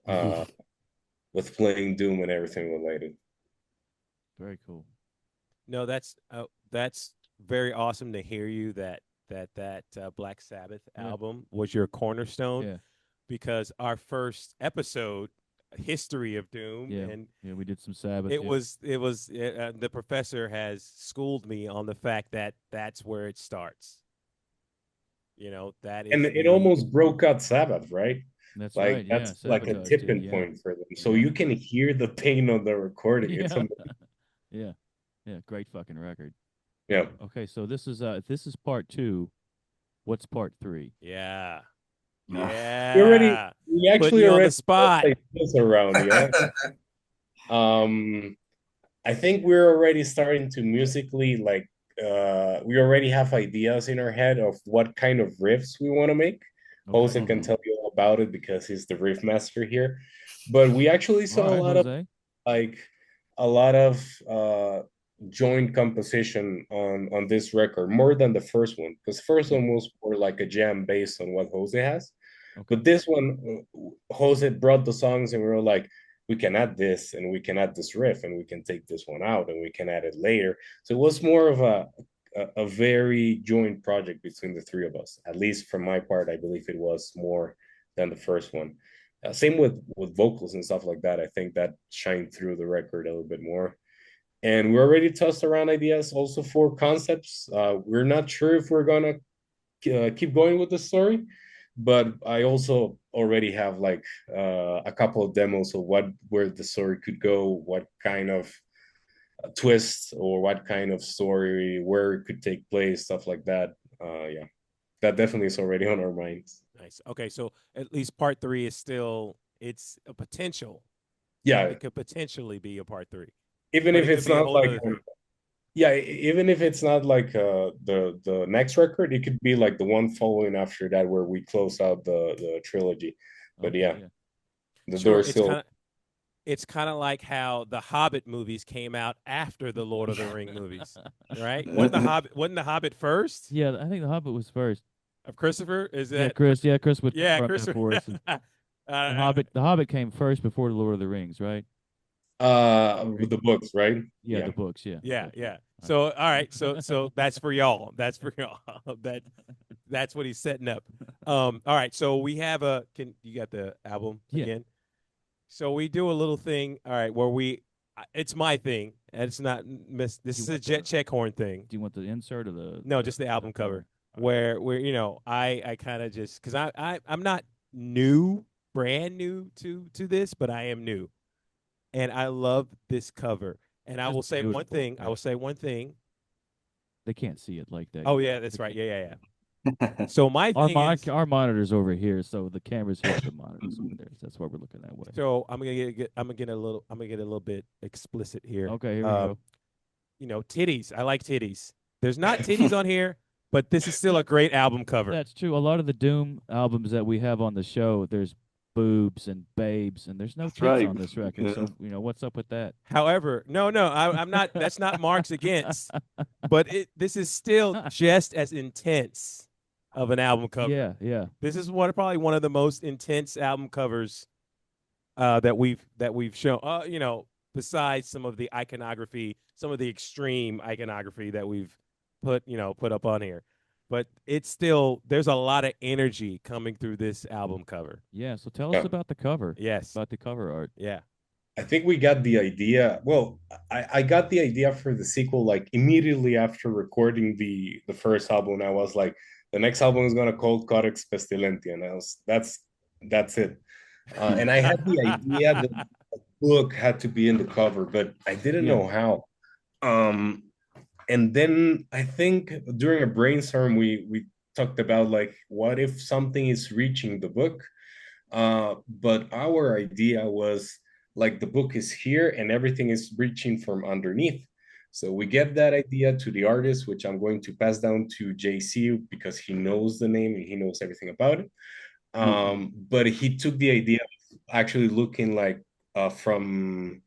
uh with playing Doom and everything related. Very cool. No, that's very awesome to hear you that Black Sabbath Yeah. album was your cornerstone Yeah. because our first episode, History of Doom, Yeah. and Yeah, we did some Sabbath. it yeah. was the professor has schooled me on the fact that that's where it starts. That And is it almost broke out Sabbath, right? That's Like right. Yeah, that's like a Sabotage did. tipping Yeah. point for them. So Yeah. you can hear the pain on the recording. It's Yeah. amazing. Yeah. Yeah. Great fucking record. Yeah. Okay, so this is part 2. What's part 3? yeah. Ah. We actually Putting you on already the spot. played this around, yeah. I think we're already starting to musically like we already have ideas in our head of what kind of riffs we want to make. Jose Okay. can tell you all about it because he's the riff master here. But we actually saw All right, a lot of Jose. like a lot of joint composition on this record more than the first one because the first one was more like a jam based on what Jose has. Okay. But this one, Jose brought the songs and we were like, we can add this and we can add this riff and we can take this one out and we can add it later. So it was more of a very joint project between the three of us. At least from my part, I believe it was more than the first one. Same with vocals and stuff like that. I think that shined through the record a little bit more. And we already tossed around ideas also for concepts. We're not sure if we're gonna keep going with the story, but I also already have like a couple of demos of where the story could go, what kind of twist or what kind of story, where it could take place, stuff like that. Yeah, that definitely is already on our minds. Nice. Okay, so at least part 3 is still it's a potential. Yeah, It could potentially be a part 3. even But if it could it's be a not whole like other thing. yeah, even if it's not like the next record, it could be like the one following after that where we close out the trilogy. But Okay, yeah, the Sure, door's still it's kind of like how the Hobbit movies came out after the Lord of the Ring movies, right? Wasn't the Hobbit first Yeah, I think The Hobbit was first. of Christopher? Is Yeah, that Chris. Yeah, Chris would Yeah, run that Christopher. for us. The Hobbit came first before the Lord of the Rings, right? with the books, right? Yeah, the books. Yeah. Yeah, Okay. yeah. So all right, so that's for y'all. That's for y'all. That's what he's setting up. All right, so we have you got the album Yeah. again? So we do a little thing, all right, where it's my thing, and it's not this is a Jet Check Horn thing. Do you want the insert or the? No, just the album cover. All Where I kind of just because I'm not brand new to this, but I am new, and I love this cover. And I Just will say one beautiful. thing. Yeah. I will say one thing. They can't see it like that. Oh yeah, that's right. Yeah. So my thing is, Our monitor's over here, so the camera's here, the monitor's over there. That's why we're looking that way. so I'm gonna get a little bit explicit here. Okay, here we go. Titties. I like titties. There's not titties on here, but this is still a great album cover. That's true. A lot of the Doom albums that we have on the show, there's boobs and babes, and there's no tits right. on this record. Yeah. So what's up with that? However, no, I'm not. That's not marks against, but this is still just as intense of an album cover. Yeah, yeah. This is probably one of the most intense album covers that we've shown. Besides some of the iconography, some of the extreme iconography that we've put up on here, but it's still there's a lot of energy coming through this album cover. Yeah, so tell us about the cover. Yes. About the cover art. Yeah. I think we got the idea. Well, I got the idea for the sequel like immediately after recording the first album. I was like, the next album is gonna call Codex Pestilentia, and I was that's it. And I had the idea that the book had to be in the cover, but I didn't Yeah. know how. Um, and then I think during a brainstorm we talked about like what if something is reaching the book, but our idea was like the book is here and everything is reaching from underneath. So we get that idea to the artist, which I'm going to pass down to JC because he knows the name and he knows everything about it. But he took the idea of actually looking from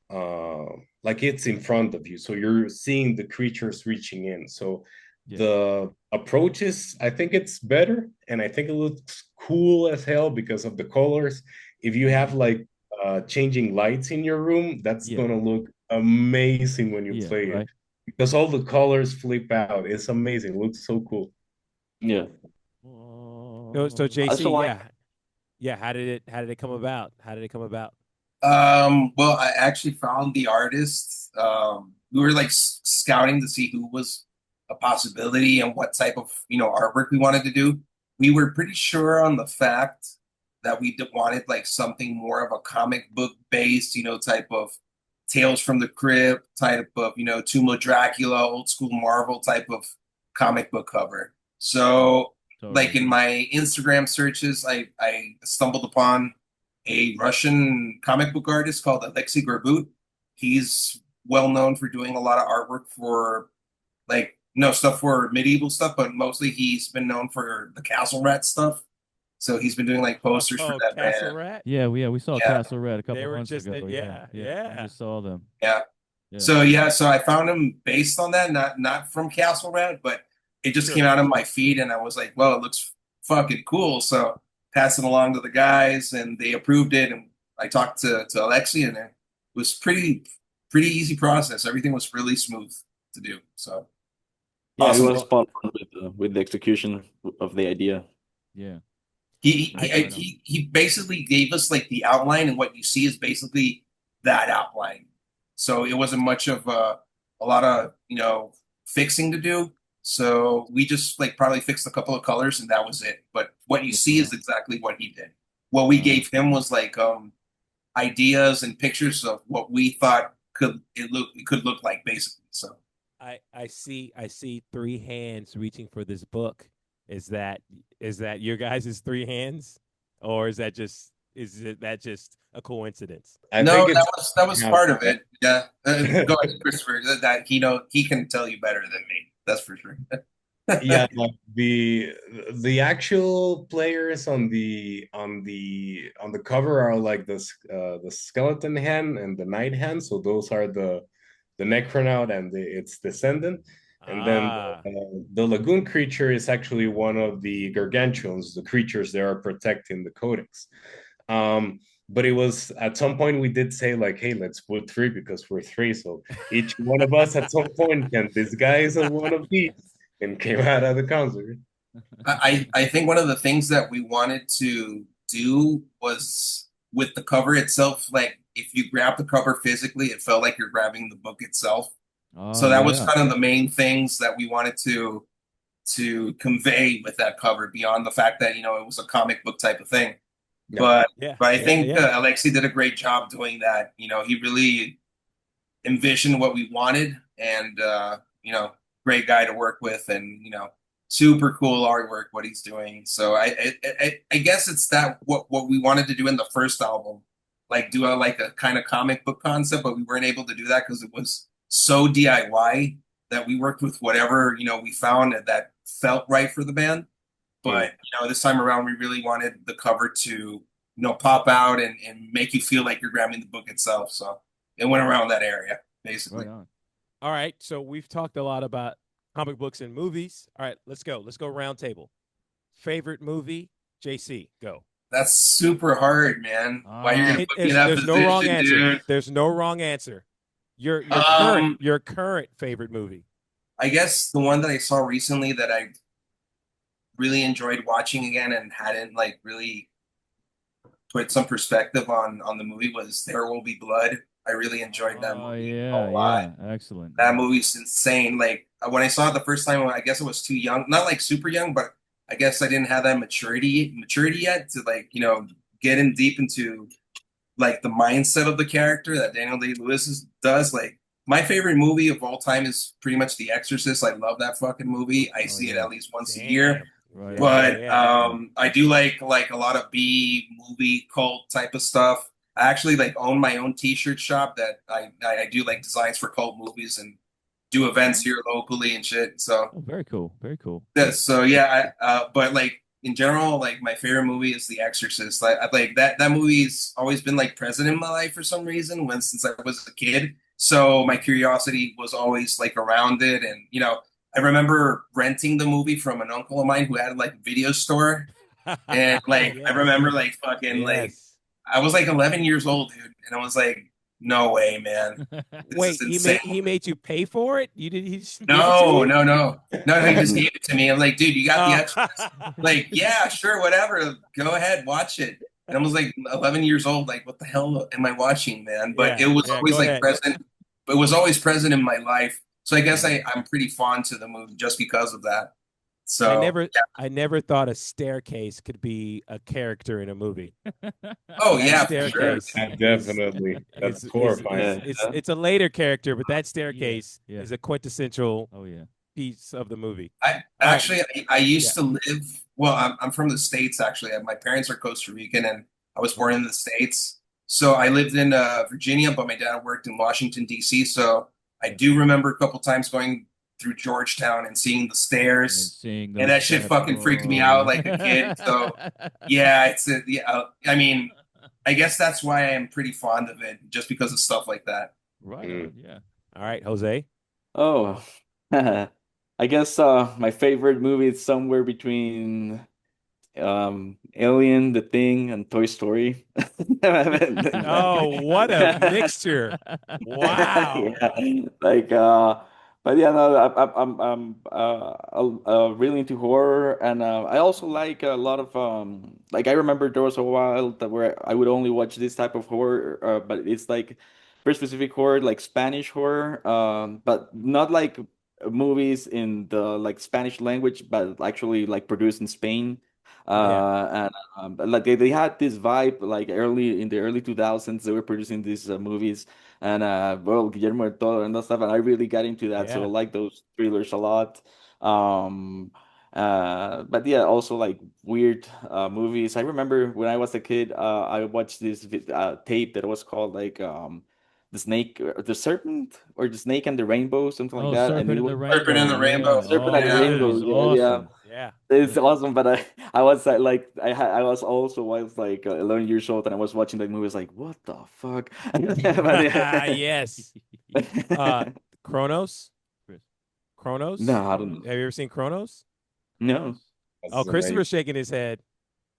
uh, like it's in front of you, so you're seeing the creatures reaching in. So Yeah. the approach is, I think it's better, and I think it looks cool as hell because of the colors. If you have like changing lights in your room, that's Yeah. gonna look amazing when you Yeah. play it Right. because all the colors flip out. It's amazing. It looks so cool. Yeah. So Also, JC, like, yeah. How did it come about? How did it come about? Well, I actually found the artist. We were like scouting to see who was a possibility and what type of, artwork we wanted to do. We were pretty sure on the fact that we wanted like something more of a comic book based, type of Tales from the Crypt type of, Tomb of Dracula, old school Marvel type of comic book cover. So, like Totally. in my Instagram searches, I stumbled upon a Russian comic book artist called Alexei Gorbut. He's well known for doing a lot of artwork for like stuff for medieval stuff, but mostly he's been known for the Castle Rat stuff. So he's been doing like posters for Oh, that Castle band. Rat. We saw Yeah, Castle Red a couple They were months just ago. yeah, We yeah. just saw them. yeah. Yeah. So I found him based on that, not from Castle Rat, but it just came Sure. out of my feed, and I was like, well, it looks fucking cool. So passed it along to the guys, and they approved it. And I talked to Alexi, and it was pretty easy process. Everything was really smooth to do. So yeah, he awesome. was spot on with the execution of the idea. Yeah. He I- he, he basically gave us like the outline, and what you see is basically that outline. So it wasn't much of a lot of fixing to do. So we just like probably fixed a couple of colors, and that was it. But what you see is exactly what he did. What we gave him was like ideas and pictures of what we thought it could look like basically. So I see three hands reaching for this book. Is that your guys' three hands, or is that just a coincidence? I no, think it's that was part of it. Yeah, go ahead, Christopher. That he can tell you better than me. That's for sure. yeah, like the actual players on the cover are like the skeleton hand and the knight hand. So those are the necronaut and its descendant. And then Ah, the lagoon creature is actually one of the gargantuans, the creatures that are protecting the codex. But it was at some point we did say like, hey, let's put three because we're three. So each one of us at some point can disguise as one of these and came out of the concert. I think one of the things that we wanted to do was with the cover itself, like if you grab the cover physically, it felt like you're grabbing the book itself. So that was kind of the main things that we wanted to convey with that cover beyond the fact that it was a comic book type of thing. Yeah. But I think Alexi did a great job doing that. He really envisioned what we wanted, and great guy to work with, and super cool artwork what he's doing. So I guess it's that what we wanted to do in the first album, like do like a kind of comic book concept, but we weren't able to do that because it was so DIY that we worked with whatever we found that felt right for the band. But this time around, we really wanted the cover to pop out and make you feel like you're grabbing the book itself. So it went around that area basically. Right on. all right. So we've talked a lot about comic books and movies. All right, let's go. Let's go round table. Favorite movie, JC, go. That's super hard, man. Why you're gonna put me in that There's position, no wrong answer. dude? There's no wrong answer. Your current favorite movie. I guess the one that I saw recently that I really enjoyed watching again and hadn't like really put some perspective on the movie was There Will Be Blood. I really enjoyed that Oh movie a yeah, lot. yeah, excellent. That Yeah. movie's insane. Like when I saw it the first time, I guess I was too young, not like super young, but I guess I didn't have that maturity yet to like, get in deep into like the mindset of the character that Daniel Day-Lewis does. Like my favorite movie of all time is pretty much The Exorcist. I love that fucking movie. I Oh see it yeah, at least once a year. Damn. right Yeah, on. yeah, But yeah. I do like a lot of B movie cult type of stuff. I actually like own my own t-shirt shop that I do like designs for cult movies and do events here locally and shit. So Oh, very cool, very cool. so yeah, but like in general, like my favorite movie is The Exorcist. Like that movie's always been like present in my life for some reason since I was a kid. So my curiosity was always like around it, and I remember renting the movie from an uncle of mine who had like a video store, and like I Yes. remember like fucking like Yes. I was like 11 years old, dude, and I was like, no way, man, this is Wait, insane. he made you pay for it? He just give it to No, you? no, no, no. He just gave it to me. I'm like, dude, you got The Oh. Exorcist. Like, yeah, sure, whatever. Go ahead, watch it. And I was like 11 years old. Like, what the hell am I watching, man? But Yeah, it was yeah, always go like ahead. present. But it was always present in my life. So I guess Yeah. I'm pretty fond to the movie just because of that. I So never yeah. I never thought a staircase could be a character in a movie. Oh That yeah, for sure. staircase Yeah, is definitely. That's horrifying. it's a later character, but that staircase yeah. is a quintessential Oh yeah. piece of the movie. I All right. actually I used Yeah. to live. Well, I'm from the States actually. My parents are Costa Rican, and I was born in the States. So I lived in Virginia, but my dad worked in Washington D.C. So I do remember a couple times going through Georgetown and seeing the And stairs, seeing and those that shit steps. fucking freaked me Oh out like a kid. So yeah. yeah, yeah. I mean, I guess that's why I am pretty fond of it, just because of stuff like that. Right Mm. on. Yeah. All right, Jose. Oh, I guess my favorite movie is somewhere between Alien, The Thing, and Toy Story. Oh, what a mixture. Wow. Yeah, like but yeah, no, really into horror, and I also like a lot of like I remember there was a while that where I would only watch this type of horror, but it's like very specific horror, like Spanish horror, but not like movies in the like Spanish language, but actually like produced in Spain. Yeah. And like they had this vibe like early in the early 2000s they were producing these movies, and well, Guillermo del Toro and that stuff, and I really got into that, so I Yeah. like those thrillers a lot. um but yeah, also like weird movies. I remember when I was a kid, I watched this tape that was called like the snake, the serpent, or the snake and the rainbow, something like Oh, that, and Serpent it in was the Serpent in Rainbow. the Yeah. Rainbow. Serpent Oh, and the Yeah. that Rainbow. movie's Yeah, yeah. awesome. Yeah. It's awesome, but I was like I was also was like 11 years old, and I was watching that movie. I was like, what the fuck? But yeah. Yes. Chronos? Chris. Chronos? No, I don't. Have you ever seen Chronos? No. That's Oh, Christopher's amazing. shaking his head.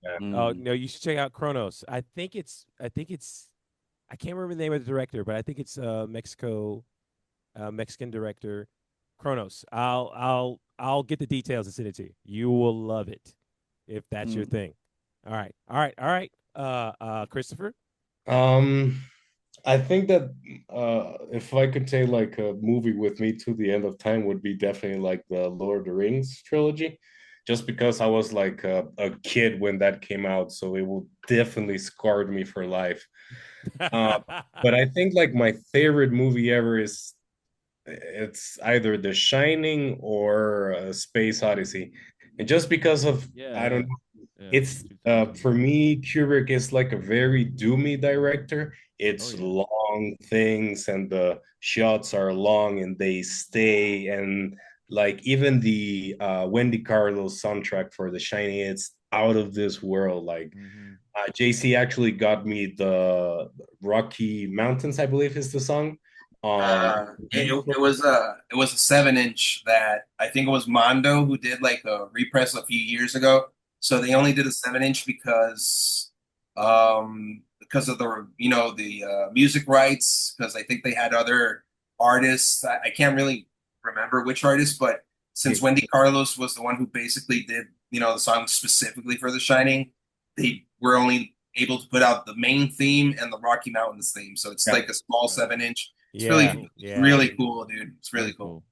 Oh, Mm. no, you should check out Chronos. I think it's I can't remember the name of the director, but I think it's Mexican director. Chronos. I'll get the details and send it to you. You will love it if that's your Mm. thing. All right. All right. All right. Christopher? I think that if I could take like a movie with me to the end of time would be definitely like the Lord of the Rings trilogy, just because I was like a kid when that came out, so it will definitely scarred me for life. But I think like my favorite movie ever is it's either The Shining or Space Odyssey, and just because of Yeah. I don't know, Yeah. it's for me Kubrick is like a very doomy director. It's Oh, yeah. long things and the shots are long and they stay, and like even the Wendy Carlos soundtrack for The Shining, it's out of this world. Like Mhm. JC actually got me the Rocky Mountains, I believe is the song. It was a 7-inch that I think it was Mondo who did like a repress a few years ago. So they only did a 7-inch because of the music rights, because I think they had other artists. I can't really remember which artist, but since Yeah. Wendy Carlos was the one who basically did the song specifically for The Shining, they were only able to put out the main theme and the Rocky Mountains theme. So it's Yeah. like a small 7-inch. It's Yeah, really cool, dude. It's really cool.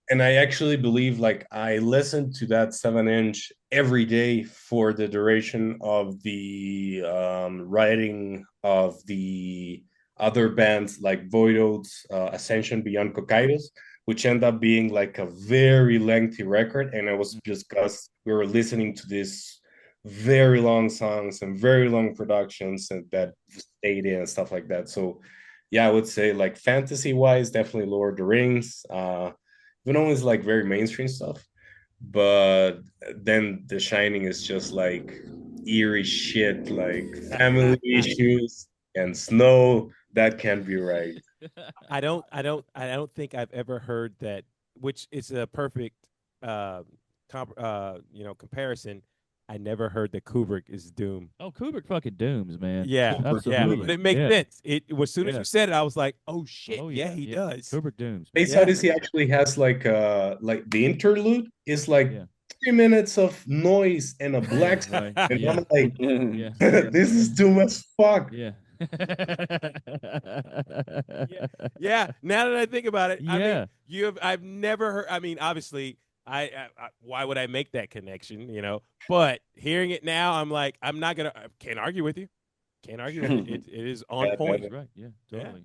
And I actually believe like I listened to that 7-inch every day for the duration of the writing of the other bands like Voido's Ascension Beyond Kokaidos, which end up being like a very lengthy record. And it was just because we were listening to this very long songs and very long productions and that stayed in and stuff like that. So yeah, I would say like fantasy wise, definitely Lord of the Rings. Even though it's like very mainstream stuff, but then The Shining is just like eerie shit, like family issues and snow. That can't be right. I don't think I've ever heard that, which is a perfect, comparison. I never heard that Kubrick is Doom. Oh, Kubrick fucking dooms, man. Yeah, Absolutely. but it makes Yeah. sense. As soon as Yeah. you said it, I was like, oh shit, Oh, yeah, he does. Kubrick dooms. Space Yeah. Odyssey actually has like the interlude is like Yeah. 3 minutes of noise and a black screen. Right. And Yeah. I'm like, Yeah. this is too much fuck. Yeah. Yeah. Now that I think about it, I Yeah. mean, I've never heard. I mean, obviously, I why would I make that connection? But hearing it now, I'm like, I'm not gonna. I can't argue with you. Can't argue with it. It is on Yeah, point. man. Right. Yeah. Totally.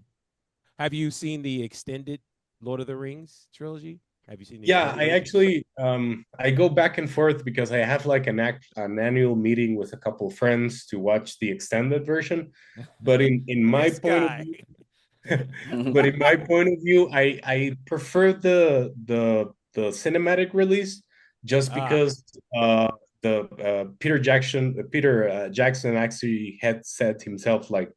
Have you seen the extended Lord of the Rings trilogy? Have you seen the Yeah, I extended version? actually I go back and forth because I have like an annual meeting with a couple of friends to watch the extended version. But in my This point of guy. view, but in my point of view, I prefer the cinematic release just because the Peter Jackson actually had said himself like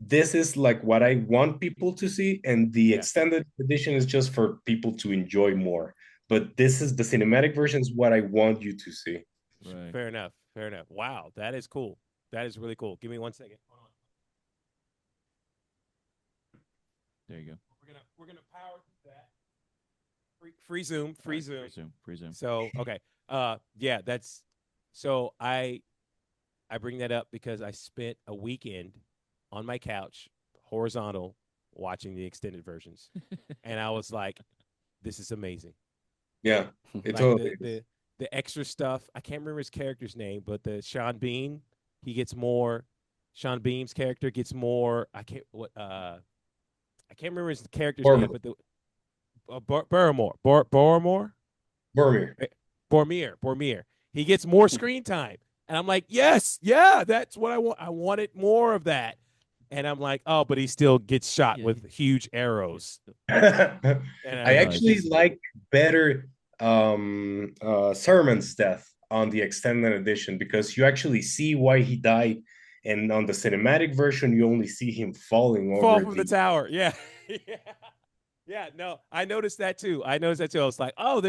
this is like what I want people to see, and the Yeah. extended edition is just for people to enjoy more. But this is the cinematic version is what I want you to see. Right. Fair enough. Fair enough. Wow, that is cool. That is really cool. Give me 1 second. Hold on. There you go. We're gonna power through that. Free Zoom. Free Zoom. Free Zoom. So okay. Yeah, that's so I bring that up because I spent a weekend on my couch, horizontal, watching the extended versions. And I was like, this is amazing. Yeah, it Like totally is. the extra stuff. I can't remember his character's name, but the Sean Bean, he gets more. Sean Bean's character gets more. I can't remember his character's name, but the Boromir. He gets more screen time, and I'm like, yes, yeah, that's what I want. I wanted more of that, and I'm like, oh, but he still gets shot with huge arrows. I actually like better Sermon's death on the extended edition because you actually see why he died, and on the cinematic version you only see him falling Fall over from the tower. Yeah. Yeah, no, I noticed that too. I was like, oh,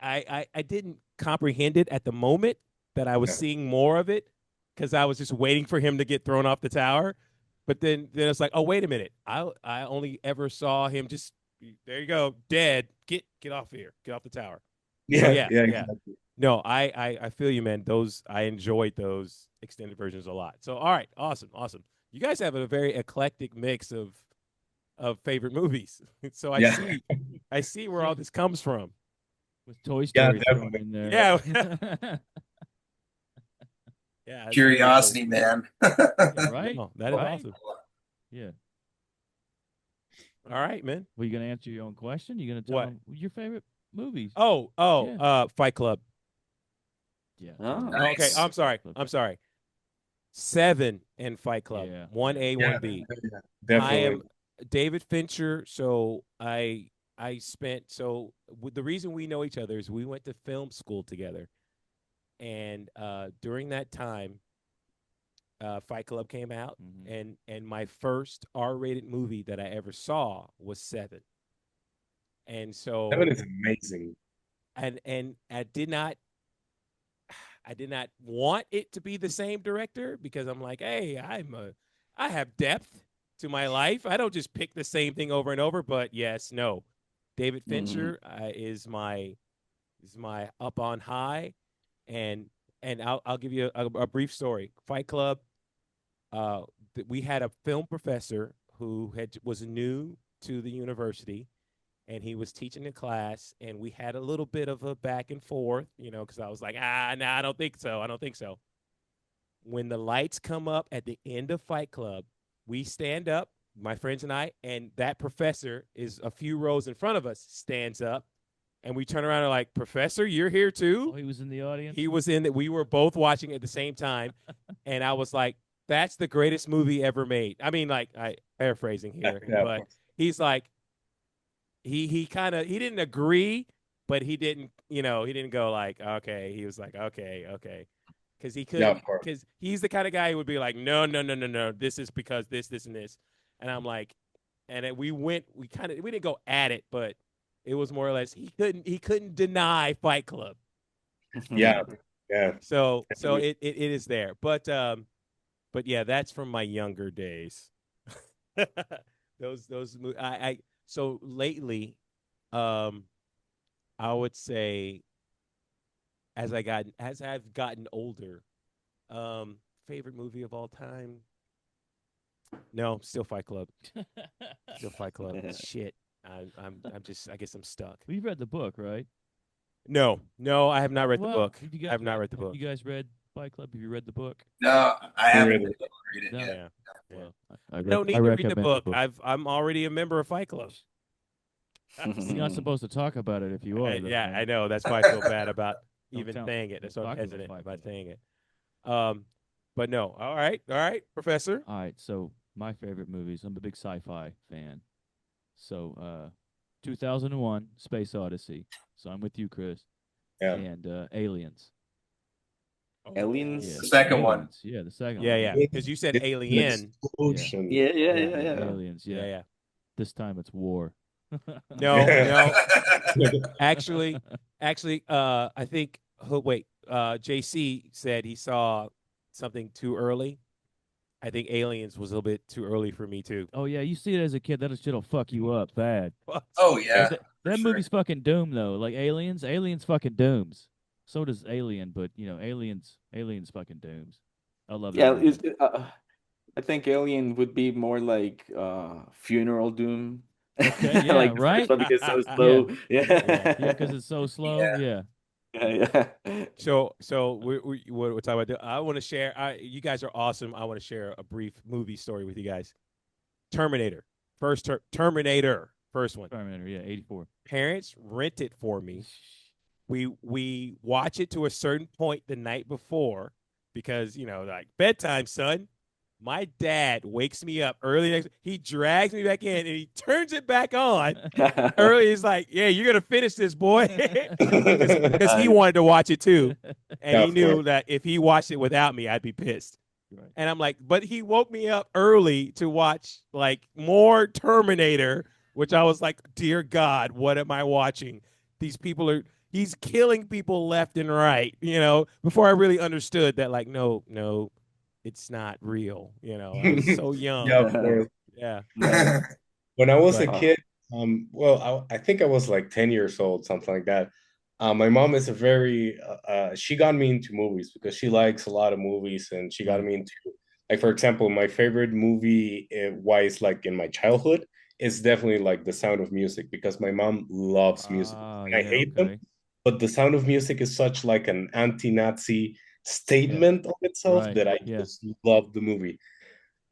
I didn't comprehend it at the moment that I was seeing more of it because I was just waiting for him to get thrown off the tower. But then it's like, oh, wait a minute. I only ever saw him just, there you go, dead. Get off here. Get off the tower. Yeah, So, yeah, exactly. No, I feel you, man. I enjoyed those extended versions a lot. So, all right, awesome. You guys have a very eclectic mix of favorite movies. So I see where all this comes from. With Toy Story thrown definitely. in there. Yeah. Yeah. Curiosity, man. Right? Oh, that is awesome. Yeah. All right, man. Well, you gonna answer your own question? You gonna tell What? them your favorite movies? Fight Club. Yeah. Oh. Okay, I'm sorry. 7 and Fight Club. Yeah. 1A, 1B. Definitely. I am David Fincher, so the reason we know each other is we went to film school together. And during that time, Fight Club came out, and my first R-rated movie that I ever saw was 7. And so 7 is amazing. And I did not want it to be the same director because I'm like, hey, I have depth to my life. I don't just pick the same thing over and over. But yes, no, David Fincher is my up on high, and I'll give you a brief story. Fight Club. we had a film professor who was new to the university, and he was teaching a class, and we had a little bit of a back and forth, because I was like, no, I don't think so. I don't think so. When the lights come up at the end of Fight Club, we stand up, my friends and I, and that professor is a few rows in front of us, stands up, and we turn around and like, Professor, you're here too? Oh, he was in the audience? He was in it. We were both watching at the same time, and I was like, that's the greatest movie ever made. I mean, like, I paraphrasing here, but he's like, he didn't agree, but he didn't go like, okay. He was like, okay. Because he couldn't, because he's the kind of guy who would be like, no, this is because this, and this. And I'm like, and we didn't go at it, but it was more or less, he couldn't deny Fight Club. Yeah. So it is there. But yeah, that's from my younger days. those so lately, I would say, as I've gotten older, favorite movie of all time. No, still Fight Club. Still Fight Club. Shit. I guess I'm stuck. Well, you've read the book, right? No, I have not read the book. I have not read the book. You guys read Fight Club? Have you read the book? No, I haven't read it yet. Yeah. Well, I don't need to read the book. I'm already a member of Fight Club. You're not supposed to talk about it if you are. Yeah, I know. That's why I feel bad about even saying it. That's why I'm hesitant about saying it. But no. All right, Professor. All right. So my favorite movies. I'm a big sci-fi fan. So 2001, Space Odyssey. So I'm with you, Chris. Yeah. And Aliens. Aliens? Yeah. The second one. Yeah, the second one. Yeah. Because you said Alien. Yeah. Aliens. Yeah. This time it's war. No. Actually, I think. Wait. JC said he saw something too early. I think Aliens was a little bit too early for me too. Oh yeah, you see it as a kid, that shit'll fuck you up bad. Oh yeah. That movie's fucking doomed though. Like Aliens fucking dooms. So does Alien, but Aliens fucking dooms. I love that. Yeah, I think Alien would be more like Funeral Doom. Okay, yeah, like right. Because it's so slow. Yeah, because it's so slow. Yeah. So we're talking about. I want to share. You guys are awesome. I want to share a brief movie story with you guys. Terminator, Terminator, first one. Terminator, yeah, 84. Parents rent it for me. We watch it to a certain point the night before because like bedtime, son. My dad wakes me up early. He drags me back in and he turns it back on early. He's like, "Yeah, you're gonna finish this, boy," because he wanted to watch it too, and he knew that if he watched it without me, I'd be pissed. Right. And I'm like, but he woke me up early to watch like more Terminator, which I was like, "Dear God, what am I watching? These people he's killing people left and right." Before I really understood that, like, no. It's not real, I was so young. Yeah. Yeah. When I was a kid, I think I was like 10 years old, something like that. My mom is she got me into movies because she likes a lot of movies, and she got me into, like, for example, my favorite movie wise, like in my childhood, is definitely like The Sound of Music, because my mom loves music. I hate them, but The Sound of Music is such like an anti-Nazi statement of itself that I just love the movie.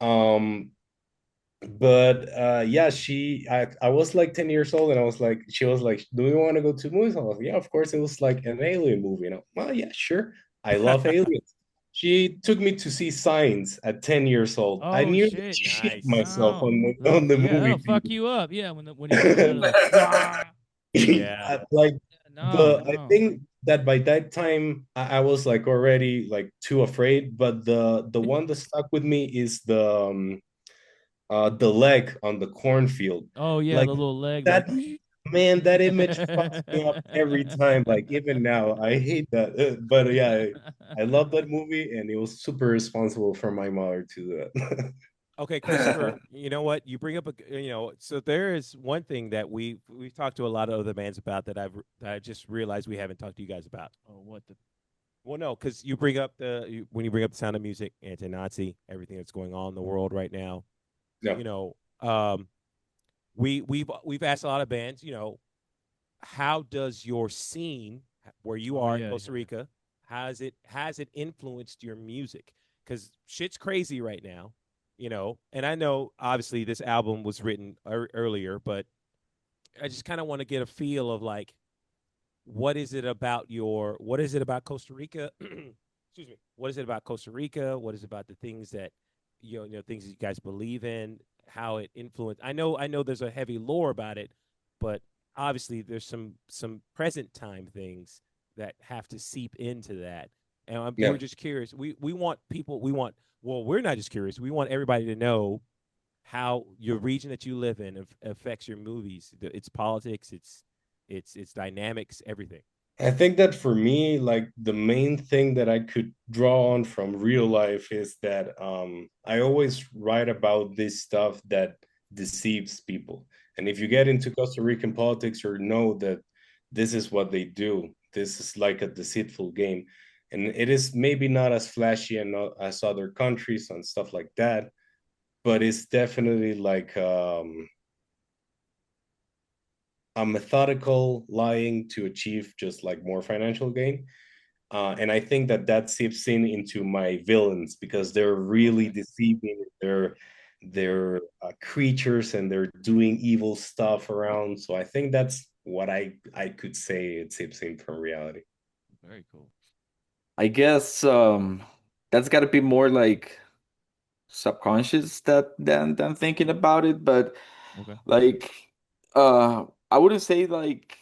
But I was like 10 years old, and she was like, "Do we want to go to movies?" I was like, "Yeah, of course." It was like an alien movie, well, yeah, sure, I love aliens. She took me to see Signs at 10 years old. I nearly shit myself on the movie. That'll fuck you up. Yeah, when you I think that by that time I was like already like too afraid. But the one that stuck with me is the leg on the cornfield. Oh yeah, like, the little leg. That man, that image fucks me up every time. Like even now, I hate that. But yeah, I love that movie, and it was super responsible for my mother to do that. Okay, Christopher, you know what? You bring up so there is one thing that we've talked to a lot of other bands about that I just realized we haven't talked to you guys about. Oh, what the? Well, no, because you bring up when you bring up the Sound of Music, anti-Nazi, everything that's going on in the world right now. Yeah. You know, we've asked a lot of bands. You know, how does your scene where you are in Costa Rica has it influenced your music? Because shit's crazy right now. You know, and I know obviously this album was written earlier, but I just kind of want to get a feel of like what is it about Costa Rica? Excuse me. What is it about Costa Rica? What is it about the things that things that you guys believe in? How it influenced? I know there's a heavy lore about it, but obviously there's some present time things that have to seep into that. And we're just curious. We want people. Well, we're not just curious. We want everybody to know how your region that you live in affects your movies, its politics, its dynamics, everything. I think that for me, like the main thing that I could draw on from real life is that I always write about this stuff that deceives people. And if you get into Costa Rican politics or know that this is what they do, this is like a deceitful game. And it is maybe not as flashy and not as other countries and stuff like that, but it's definitely like a methodical lying to achieve just like more financial gain. And I think that that seeps into my villains because they're really deceiving. They're creatures and they're doing evil stuff around. So I think that's what I could say it seeps in from reality. Very cool. I guess that's got to be more like subconscious than thinking about it, but Okay. like I wouldn't say like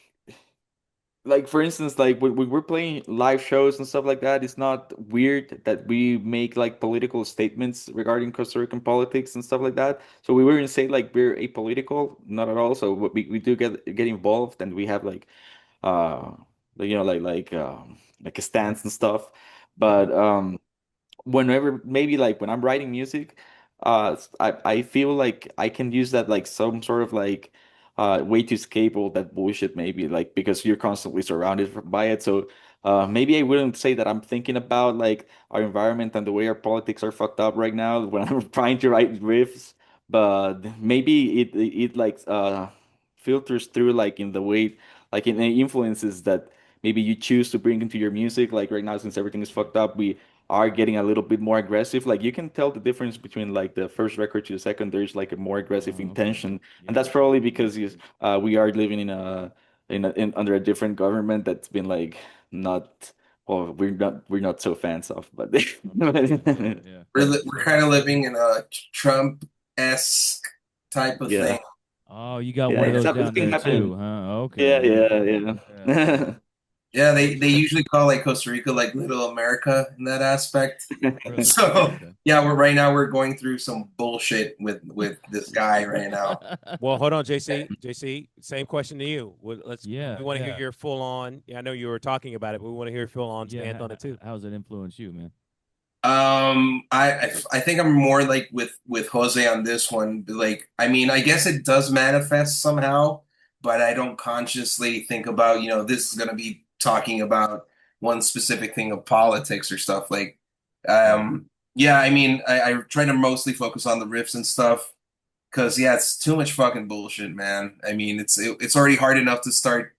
for instance, like when we're playing live shows and stuff like that, it's not weird that we make like political statements regarding Costa Rican politics and stuff like that. So we wouldn't say like we're apolitical, not at all. So we do get involved, and we have uh like a stance and stuff. But whenever maybe like when I'm writing music, I feel like I can use that like some sort of like way to escape all that bullshit maybe like because you're constantly surrounded by it. So maybe I wouldn't say that I'm thinking about like our environment and the way our politics are fucked up right now when I'm trying to write riffs, but maybe it like filters through like in the way like in the influences that maybe you choose to bring into your music. Like right now, since everything is fucked up, we are getting a little bit more aggressive. Like you can tell the difference between like the first record to the second. There's like a more aggressive intention, and that's probably because we are living under a different government that's been like not. Well, we're not so fans of, but Yeah. We're kind of living in a Trump-esque type of yeah, thing. Oh, you got yeah, one of it's, those it's down been there happening. too, huh? Yeah, Okay. yeah, yeah. Yeah, they usually call like Costa Rica like Little America in that aspect. Really? So Okay. yeah, we're going through some bullshit with this guy right now. Well, hold on, JC. JC, same question to you. Yeah, We want to yeah. hear your full on. I know you were talking about it, but we want to hear your full on Yeah. stance on it too. How does it influence you, man? I think I'm more like with Jose on this one. Like, I mean, I guess it does manifest somehow, but I don't consciously think about, this is gonna be talking about one specific thing of politics or stuff. Like, yeah, I mean, I try to mostly focus on the riffs and stuff because yeah, it's too much fucking bullshit, man. I mean, it's already hard enough to start,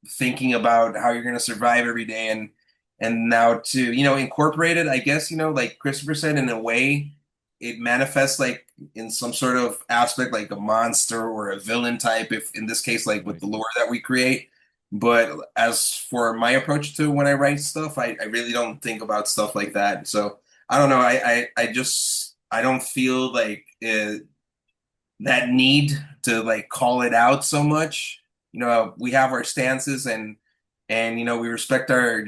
thinking about how you're gonna survive every day and now to incorporate it, I guess, like Christopher said, in a way it manifests like in some sort of aspect like a monster or a villain type, if in this case like with the lore that we create. But as for my approach to when I write stuff, I really don't think about stuff like that. So I don't know, I don't feel like that need to like call it out so much. We have our stances, and we respect our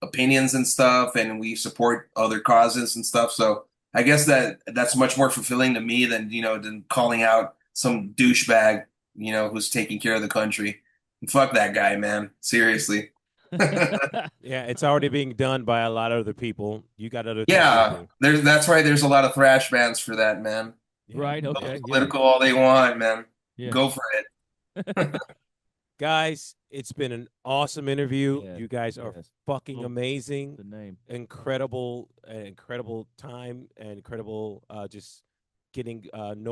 opinions and stuff, and we support other causes and stuff. So I guess that's much more fulfilling to me than calling out some douchebag who's taking care of the country. Fuck that guy, man. Seriously. Yeah, it's already being done by a lot of other people. You got other things to Yeah, do. that's why there's a lot of thrash bands for that, man. Right. Okay. Yeah. Political all they want, man. Yeah. Go for it. Guys, it's been an awesome interview. Yeah, You guys are yes. fucking Well, amazing. The name. Incredible time and incredible just getting getting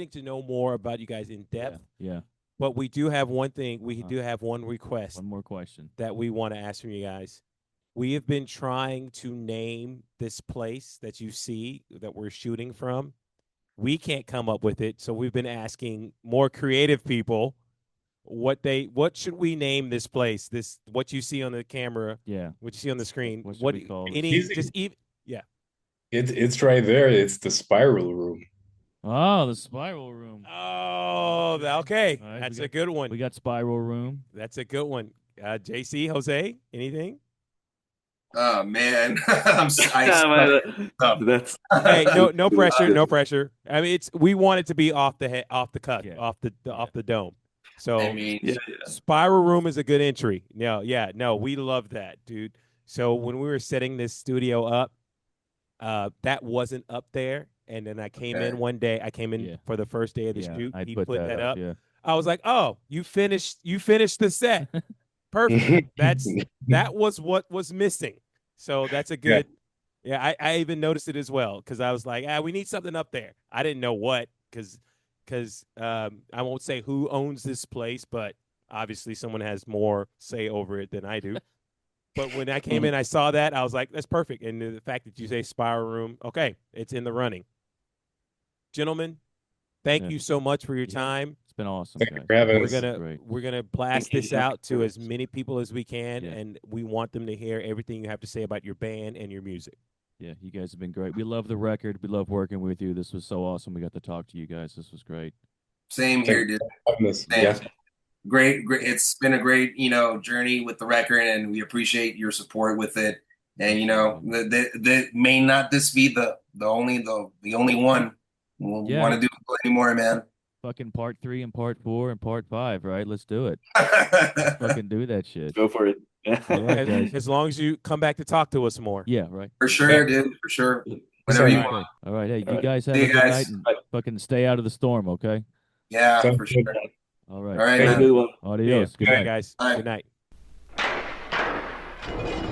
to know more about you guys in depth. Yeah. But we do have one thing. We do have one request One more question. that we want to ask from you guys. We have been trying to name this place that you see that we're shooting from. We can't come up with it, so we've been asking more creative people what should we name this place? This what you see on the camera, Yeah. what you see on the screen. What should What we call it? any Easy. just even yeah. It's right there. It's the spiral room. Oh, the spiral room. Oh, okay. All right, That's we a good one. We got spiral room. That's a good one. JC, Jose, anything? Oh man, I'm s- I suck. That's Hey, no pressure, no pressure. I mean, we want it to be off the cut, Yeah. off the dome. So I mean, yeah. Spiral Room is a good entry. No, we love that, dude. So when we were setting this studio up, that wasn't up there, and then I came Okay. in one day. I came in Yeah. for the first day of the Yeah, shoot. I He put put that up. Yeah. I was like, "Oh, you finished the set. Perfect. That was what was missing." So that's a good. Yeah, I even noticed it as well because I was like, we need something up there. I didn't know what because I won't say who owns this place, but obviously someone has more say over it than I do. But when I came in, I saw that. I was like, that's perfect. And the fact that you say Spiral Room, okay, it's in the running. Gentlemen, thank you so much for your time. It's been awesome, Thank you guys. for having We're us. gonna blast this out to as Yes. many people as we can, Yeah. and we want them to hear everything you have to say about your band and your music. Yeah, you guys have been great. We love the record. We love working with you. This was so awesome. We got to talk to you guys. This was great. same here, dude. Having us. Same. Yeah. Great. It's been a great, journey with the record, and we appreciate your support with it. And the may not this be the only one. We'll Yeah. want to do any more, man. Fucking part 3 and part 4 and part 5, right? Let's do it. Fucking do that shit. Go for it. All right, guys. As long as you come back to talk to us more. Yeah, right. For sure, dude. For sure. Whenever you Okay. want. All right. Hey, All you right. guys have See a you good guys. night and fucking stay out of the storm, okay? Yeah, Sounds for good. sure. All right. All right, Have a man. good one. Adios. Good Good night. night, guys. Bye. Good night.